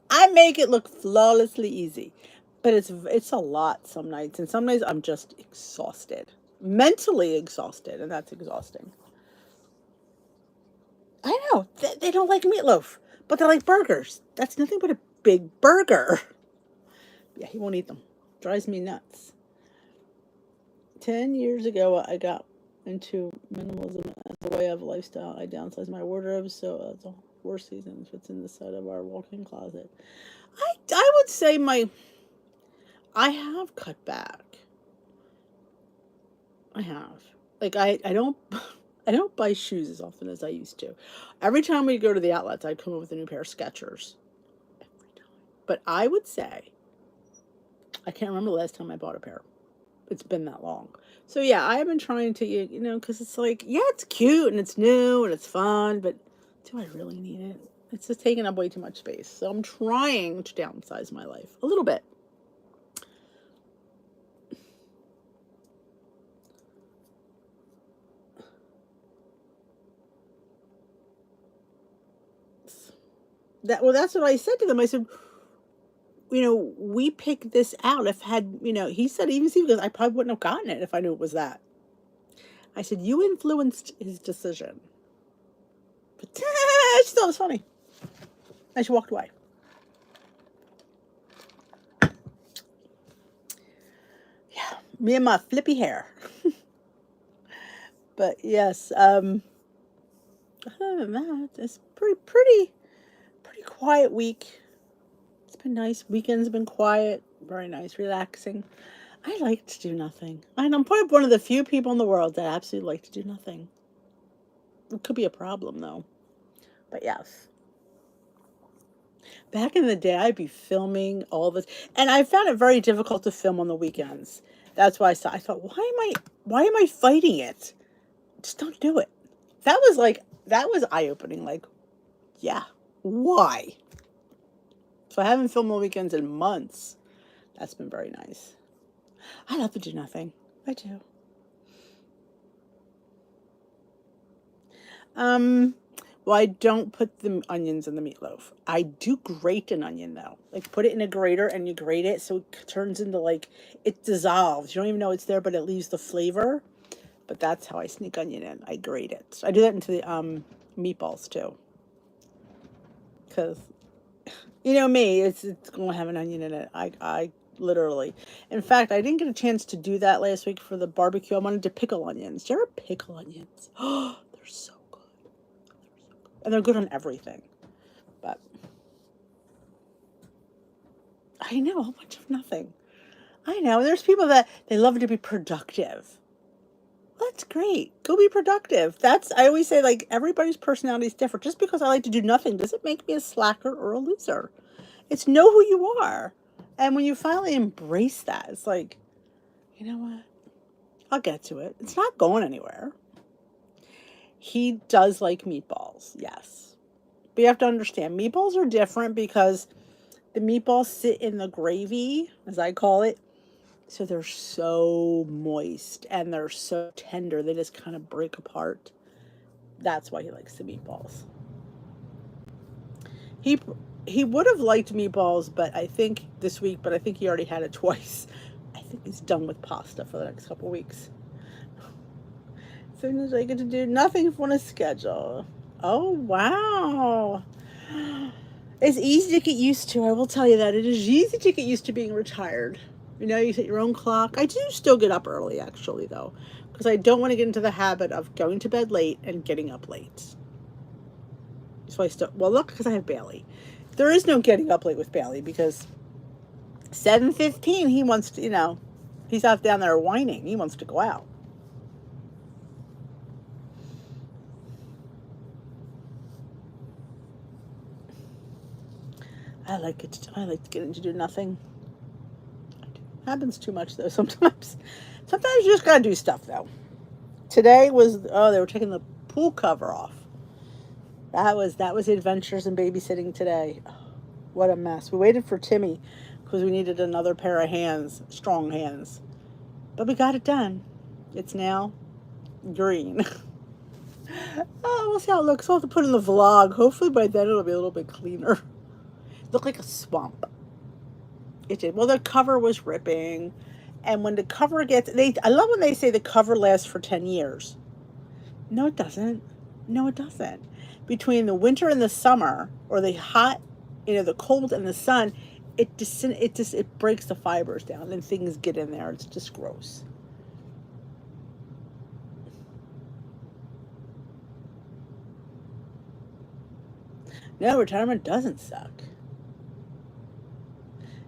I make it look flawlessly easy, but it's a lot some nights, and some nights I'm just exhausted. Mentally exhausted, and that's exhausting. I know. They don't like meatloaf, but they like burgers. That's nothing but a big burger. Yeah, he won't eat them. Drives me nuts. 10 years ago, I got into minimalism as a way of lifestyle. I downsized my wardrobe, so it's a 4 seasons fits in the side of our walk-in closet. I would say I have cut back. I have. Like, I don't buy shoes as often as I used to. Every time we go to the outlets, I'd come up with a new pair of Skechers. Every time. But I would say, I can't remember the last time I bought a pair. It's been that long. So yeah, I have been trying to, because it's like, yeah, it's cute and it's new and it's fun, but do I really need it? It's just taking up way too much space. So I'm trying to downsize my life a little bit. That's what I said to them. I said, we picked this out. He said, even Steve goes, I probably wouldn't have gotten it if I knew it was that. I said, you influenced his decision. But I just thought it was funny. And she walked away. Yeah, me and my flippy hair. But yes, other than that, it's pretty quiet week. It's been nice. Weekends have been quiet, very nice, relaxing. I like to do nothing. I'm probably one of the few people in the world that absolutely like to do nothing. It could be a problem, though. But yes. Back in the day, I'd be filming all this, and I found it very difficult to film on the weekends. That's why I thought, why am I fighting it? Just don't do it. That was eye-opening. Like, yeah, why? So I haven't filmed on weekends in months. That's been very nice. I love to do nothing. I do. Well, I don't put the onions in the meatloaf. I do grate an onion, though. Like, put it in a grater and you grate it so it turns into, it dissolves. You don't even know it's there, but it leaves the flavor. But that's how I sneak onion in. I grate it. I do that into the meatballs, too. Because, me, it's going to have an onion in it. I literally. In fact, I didn't get a chance to do that last week for the barbecue. I wanted to pickle onions. Do you ever pickle onions? Oh, they're so good. And they're good on everything. But I know, a whole bunch of nothing. I know. There's people that they love to be productive. Well, that's great. Go be productive. I always say, like, everybody's personality is different. Just because I like to do nothing doesn't make me a slacker or a loser. It's know who you are. And when you finally embrace that, it's like, you know what? I'll get to it. It's not going anywhere. He does like meatballs, yes. But you have to understand, meatballs are different because the meatballs sit in the gravy, as I call it. So they're so moist and they're so tender, they just kind of break apart. That's why he likes the meatballs. He he would have liked meatballs, but I think this week, but I think he already had it twice. I think he's done with pasta for the next couple weeks. As soon as I get to do nothing on a schedule. Oh, wow. It's easy to get used to. I will tell you that. It is easy to get used to being retired. You know, you set your own clock. I do still get up early, actually, though, because I don't want to get into the habit of going to bed late and getting up late. So I still, well, look, because I have Bailey. There is no getting up late with Bailey because 7:15, he wants to, he's out down there whining. He wants to go out. I like to get into do nothing. Happens too much though sometimes. Sometimes you just gotta do stuff though. Today was they were taking the pool cover off. That was adventures in babysitting today. Oh, what a mess. We waited for Timmy because we needed another pair of hands, strong hands. But we got it done. It's now green. Oh, we'll see how it looks. I'll have to put in the vlog. Hopefully by then it'll be a little bit cleaner. Looked like a swamp. It did. Well, the cover was ripping. And when the cover I love when they say the cover lasts for 10 years. No, it doesn't. No, it doesn't. Between the winter and the summer, or the hot, the cold and the sun, it breaks the fibers down and things get in there. It's just gross. No, retirement doesn't suck.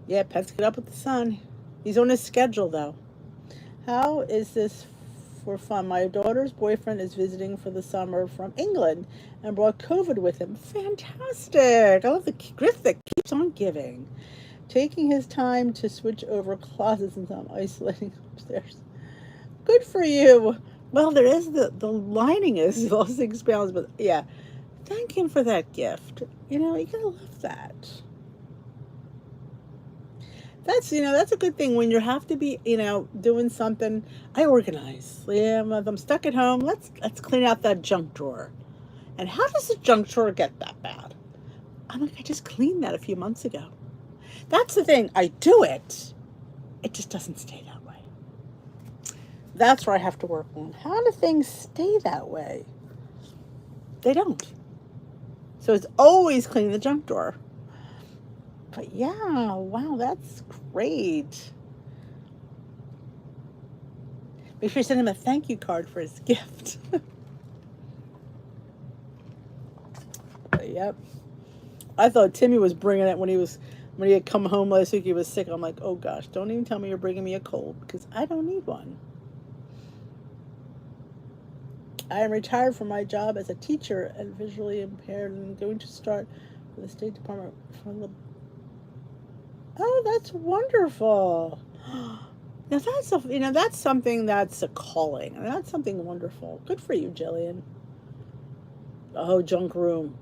Yeah, pets get up with the sun. He's on his schedule, though. How is this for fun? My daughter's boyfriend is visiting for the summer from England and brought COVID with him. Fantastic. I love the gift that keeps on giving. Taking his time to switch over closets and some isolating upstairs. Good for you. Well, there is the lining is lost 6 pounds, but yeah. Thank him for that gift. You gotta love that. That's a good thing when you have to be doing something. I organize. Yeah, I'm stuck at home. Let's clean out that junk drawer. And how does the junk drawer get that bad? I'm like, I just cleaned that a few months ago. That's the thing. I do it. It just doesn't stay that way. That's where I have to work on. How do things stay that way? They don't. So it's always cleaning the junk drawer. But yeah, wow, that's great. Make sure you send him a thank you card for his gift. But yep. I thought Timmy was bringing it when he had come home last week. He was sick. I'm like, oh gosh, don't even tell me you're bringing me a cold because I don't need one. I am retired from my job as a teacher and visually impaired and going to start with the State Department from the... Oh, that's wonderful. Now that's something that's a calling. And that's something wonderful. Good for you, Jillian. Oh, junk room.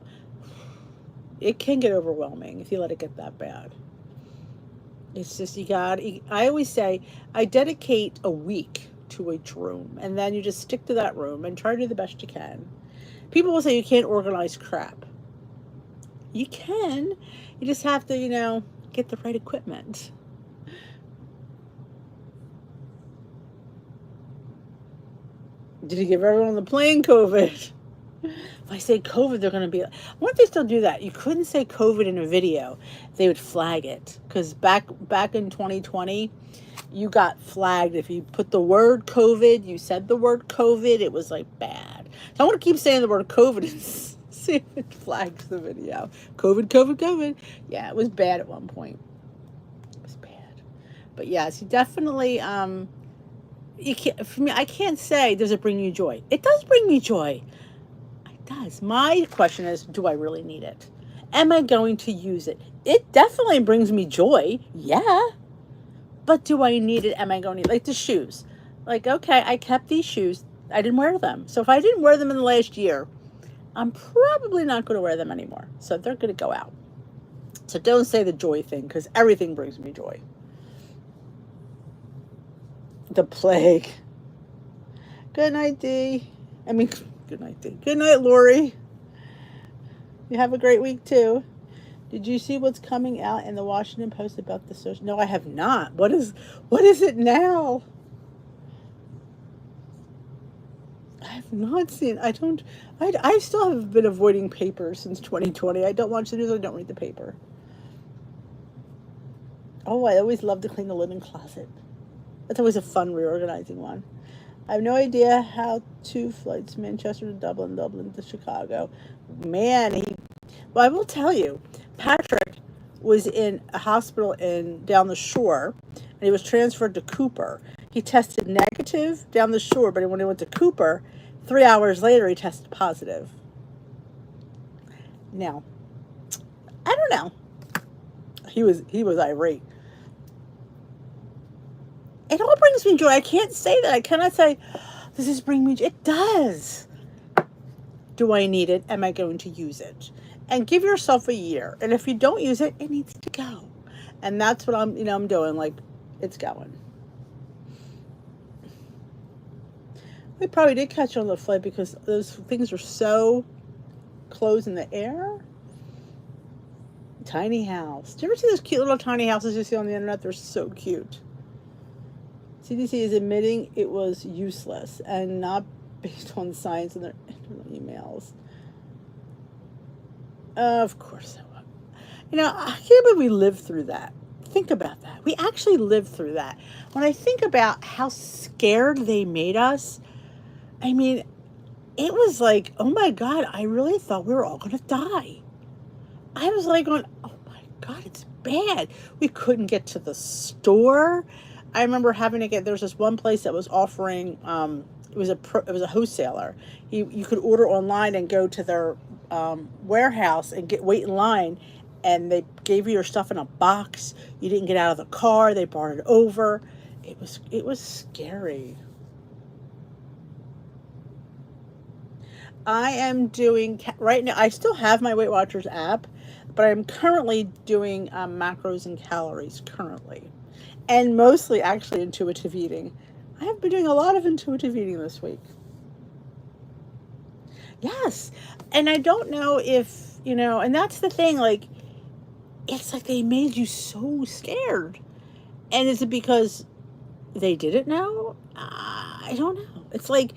It can get overwhelming if you let it get that bad. It's just I always say, I dedicate a week to each room. And then you just stick to that room and try to do the best you can. People will say you can't organize crap. You can. You just have to, get the right equipment. Did he give everyone on the plane COVID? If I say COVID, they're going to be... Why don't they still do that? You couldn't say COVID in a video. They would flag it. Because back in 2020, you got flagged. If you put the word COVID, you said the word COVID, it was like bad. So I want to keep saying the word COVID and see if it flags the video. COVID, COVID, COVID. Yeah, it was bad at one point. But yes, you definitely you can't, for me, I can't say does it bring you joy. It does bring me joy. It does. My question is, do I really need it? Am I going to use it? It definitely brings me joy. Yeah. But do I need it? Am I going to, like the shoes? Like, okay, I kept these shoes. I didn't wear them. So if I didn't wear them in the last year, I'm probably not going to wear them anymore. So they're going to go out. So don't say the joy thing, because everything brings me joy. The plague. Good night, Dee. I mean, good night, Dee. Good night, Lori. You have a great week, too. Did you see what's coming out in the Washington Post about the social? No, I have not. What is it now? I have not seen. I still have been avoiding paper since 2020. I don't watch the news. I don't read the paper. Oh, I always love to clean the linen closet. That's always a fun reorganizing one. I have no idea how 2 flights, Manchester to Dublin, Dublin to Chicago. Man, well, I will tell you, Patrick was in a hospital down the shore, and he was transferred to Cooper. He tested negative down the shore, but when he went to Cooper, 3 hours later, he tested positive. Now, I don't know. He was irate. It all brings me joy. I can't say that. I cannot say, does this bring me joy? It does. Do I need it? Am I going to use it? And give yourself a year. And if you don't use it, it needs to go. And that's what I'm doing. Like, it's going. We probably did catch on the flight because those things are so close in the air. Tiny house. Do you ever see those cute little tiny houses you see on the internet? They're so cute. CDC is admitting it was useless and not based on science in their internal emails. Of course it was. I can't believe we lived through that. Think about that. We actually lived through that. When I think about how scared they made us, I mean, it was like, oh my God, I really thought we were all going to die. I was like going, oh my God, it's bad. We couldn't get to the store. I remember having to get, there was this one place that was offering, it was a wholesaler. You could order online and go to their warehouse and wait in line, and they gave you your stuff in a box. You didn't get out of the car. They brought it over. It was scary. I am doing right now. I still have my Weight Watchers app, but I'm currently doing macros and calories currently, and mostly actually intuitive eating. I have been doing a lot of intuitive eating this week. Yes, and I don't know if and that's the thing. Like, it's like they made you so scared, and is it because they didn't know? I don't know. It's like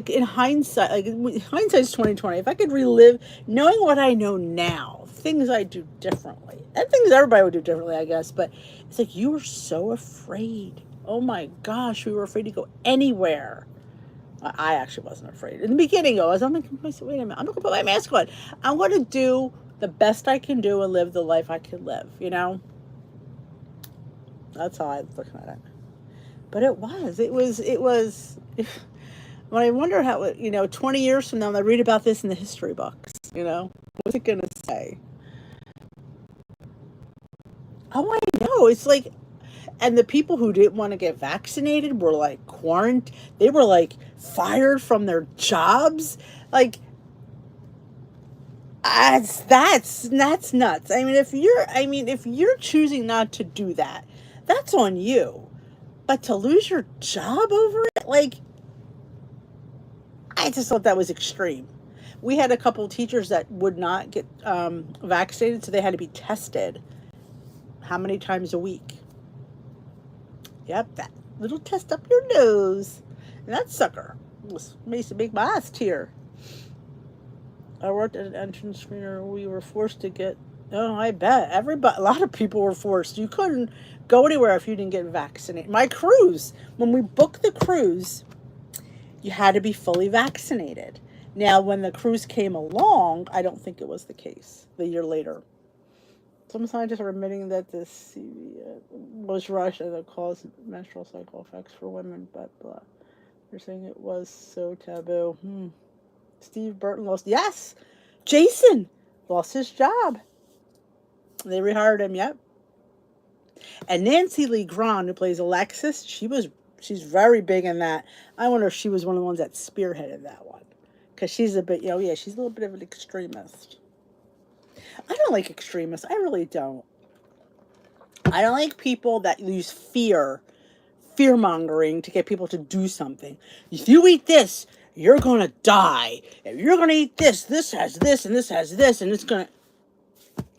in hindsight, hindsight's 2020. If I could relive knowing what I know now, things I do differently, and things everybody would do differently, I guess. But it's like you were so afraid. Oh my gosh, we were afraid to go anywhere. I actually wasn't afraid in the beginning. I'm like, wait a minute, I'm gonna put my mask on. I'm gonna do the best I can do and live the life I can live. That's how I was looking at it. But it was. When I wonder how, 20 years from now, I read about this in the history books, what's it going to say? Oh, I know. It's like, and the people who didn't want to get vaccinated were like quarantined. They were like fired from their jobs. Like, that's nuts. If you're choosing not to do that, that's on you. But to lose your job over it, like, I just thought that was extreme. We had a couple of teachers that would not get vaccinated, so they had to be tested. How many times a week? Yep, that little test up your nose. And that sucker makes to make my eyes tear. I worked at an entrance screener. We were forced to get, oh, I bet. A lot of people were forced. You couldn't go anywhere if you didn't get vaccinated. My cruise, when we booked the cruise, you had to be fully vaccinated. Now, when the cruise came along, I don't think it was the case the year later. Some scientists are admitting that this was rushed and it caused menstrual cycle effects for women, but blah. They're saying it was so taboo. Steve Burton lost. Yes! Jason lost his job. They rehired him, yep. And Nancy Lee Grahn, who plays Alexis, she's very big in that. I wonder if she was one of the ones that spearheaded that one. Because she's a bit, she's a little bit of an extremist. I don't like extremists. I really don't. I don't like people that use fear-mongering to get people to do something. If you eat this, you're going to die. If you're going to eat this, this has this, and this has this, and it's going to...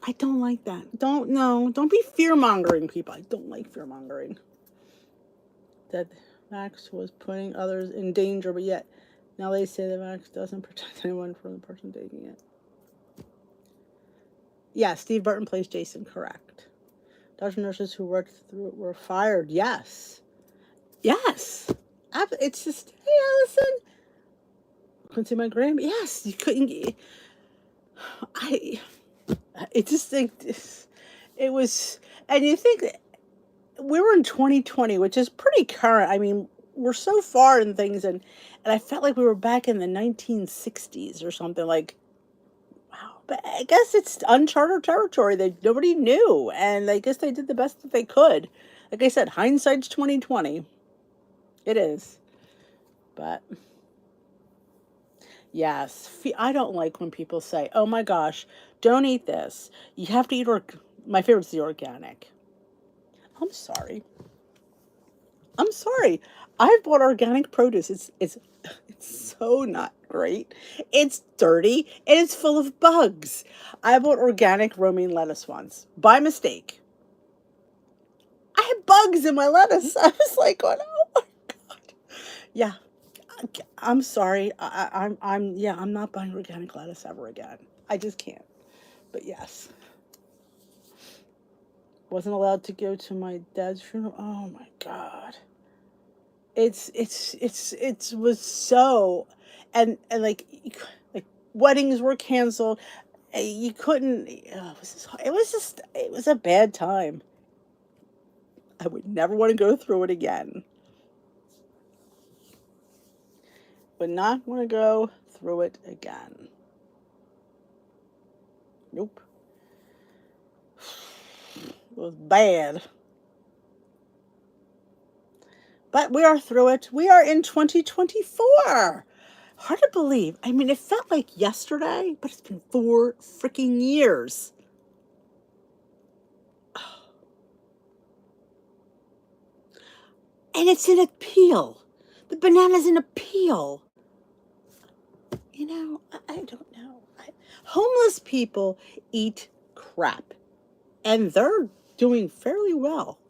I don't like that. Don't be fear-mongering people. I don't like fear-mongering. That Max was putting others in danger, but yet now they say that Max doesn't protect anyone from the person taking it. Yeah, Steve Burton plays Jason, correct. Doctor nurses who worked through it were fired. Yes. Yes. It's just, hey, Allison. Couldn't see my grandma. Yes, you couldn't. It just like, it was, and you think we were in 2020, which is pretty current. I mean, we're so far in things, and I felt like we were back in the 1960s or something. Like, wow. But I guess it's uncharted territory that nobody knew, and I guess they did the best that they could. Like I said, hindsight's 2020. It is, but yes, I don't like when people say, "Oh my gosh, don't eat this. You have to eat my favorite's the organic." I'm sorry. I'm sorry. I've bought organic produce. It's so not great. It's dirty and it's full of bugs. I bought organic romaine lettuce once by mistake. I had bugs in my lettuce. I was like, oh my God. Yeah. I'm sorry. I'm not buying organic lettuce ever again. I just can't. But yes. Wasn't allowed to go to my dad's funeral. Oh my God. It was so, and like weddings were canceled. You couldn't. It was a bad time. I would never want to go through it again. Would not want to go through it again. Nope. It was bad. But we are through it. We are in 2024. Hard to believe. I mean, it felt like yesterday, but it's been 4 freaking years. And it's in a peel. The banana's in a peel. I don't know. Homeless people eat crap. And they're doing fairly well.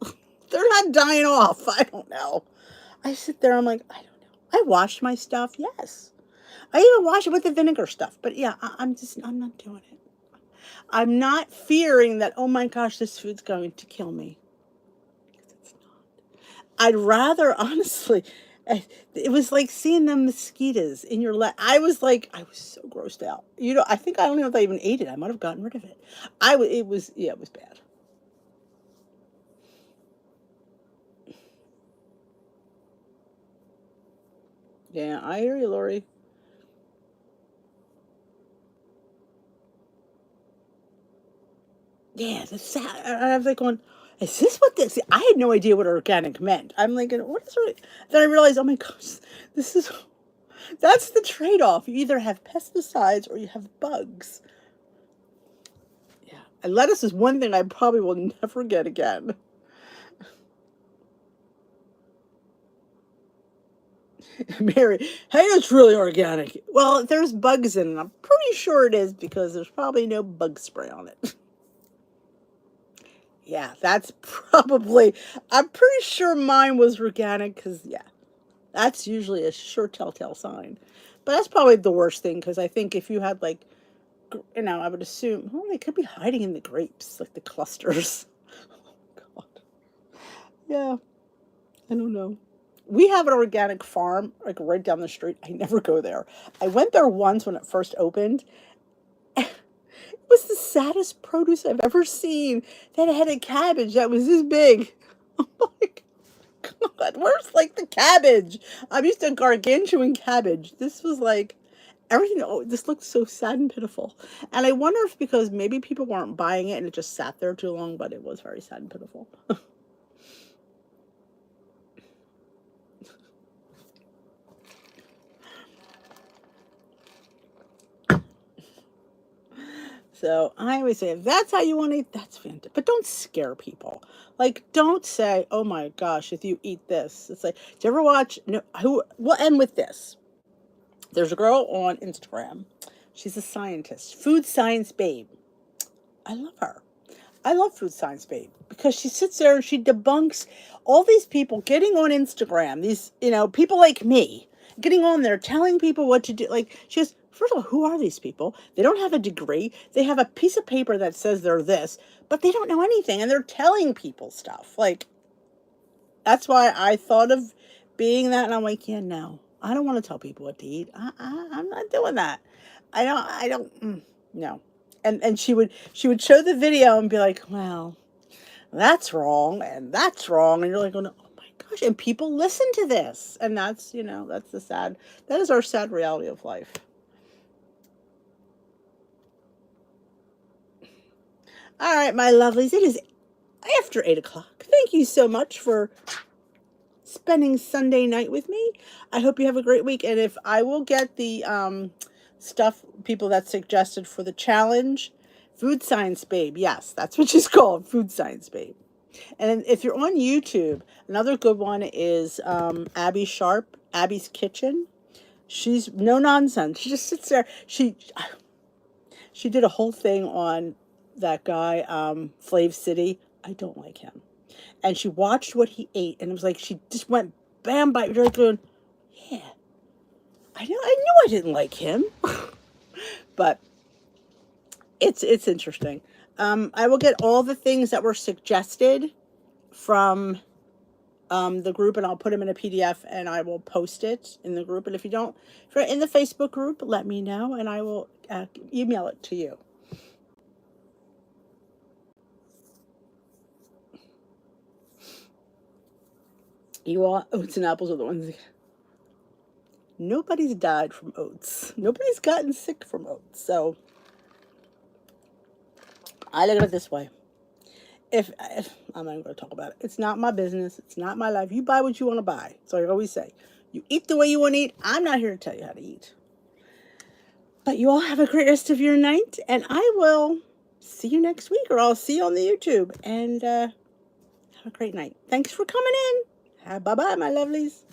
They're not dying off. I don't know. I sit there, I'm like, I don't know. I wash my stuff, yes. I even wash it with the vinegar stuff. But yeah, I'm not doing it. I'm not fearing that, oh my gosh, this food's going to kill me. Because it's not. I'd rather, honestly, it was like seeing the mosquitoes in your I was so grossed out. I think I don't know if I even ate it. I might have gotten rid of it. It was bad. Yeah, I hear you, Lori. Yeah, I was like going, is this what this? I had no idea what organic meant. I'm like, what is it? Then I realized, oh my gosh, that's the trade-off. You either have pesticides or you have bugs. Yeah, and lettuce is one thing I probably will never get again. Mary, hey, it's really organic. Well, there's bugs in it. I'm pretty sure it is because there's probably no bug spray on it. Yeah, that's probably, I'm pretty sure mine was organic because, yeah, that's usually a sure telltale sign. But that's probably the worst thing because I think if you had, like, I would assume, oh, they could be hiding in the grapes, like the clusters. Oh, God. Yeah, I don't know. We have an organic farm, like, right down the street. I never go there. I went there once when it first opened. was the saddest produce I've ever seen. That had a cabbage that was this big. I'm like, God, where's like the cabbage? I'm used to gargantuan cabbage. This was like everything. Oh, this looked so sad and pitiful. And I wonder if because maybe people weren't buying it and it just sat there too long, but it was very sad and pitiful. So I always say, if that's how you want to eat, that's fantastic. But don't scare people. Like, don't say, "Oh my gosh, if you eat this," it's like, do you ever watch? No, who? We'll end with this. There's a girl on Instagram. She's a scientist, food science babe. I love her. I love Food Science Babe because she sits there and she debunks all these people getting on Instagram, these, people like me, getting on there telling people what to do. Like, she goes, first of all, who are these people? They don't have a degree. They have a piece of paper that says they're this, but they don't know anything and they're telling people stuff. Like, that's why I thought of being that. And I'm like, yeah, no, I don't want to tell people what to eat. I'm not doing that. No. And she would show the video and be like, well, that's wrong and that's wrong. And you're like, oh my gosh. And people listen to this. And that's that is our sad reality of life. All right, my lovelies, it is after 8 o'clock. Thank you so much for spending Sunday night with me. I hope you have a great week. And if I will get the stuff, people that suggested for the challenge, Food Science Babe. Yes, that's what she's called, Food Science Babe. And if you're on YouTube, another good one is Abby Sharp, Abby's Kitchen. She's no nonsense. She just sits there. She did a whole thing on that guy, Flav City. I don't like him. And she watched what he ate, and it was like she just went bam by her going, yeah, I knew I didn't like him. But it's interesting. I will get all the things that were suggested from the group, and I'll put them in a PDF, and I will post it in the group. And if you're in the Facebook group, let me know, and I will email it to you. You all, oats and apples are the ones. Nobody's died from oats. Nobody's gotten sick from oats. So I look at it this way. If I'm not going to talk about it. It's not my business. It's not my life. You buy what you want to buy. So I always say, you eat the way you want to eat. I'm not here to tell you how to eat. But you all have a great rest of your night. And I will see you next week, or I'll see you on the YouTube. And have a great night. Thanks for coming in. Bye-bye, my lovelies.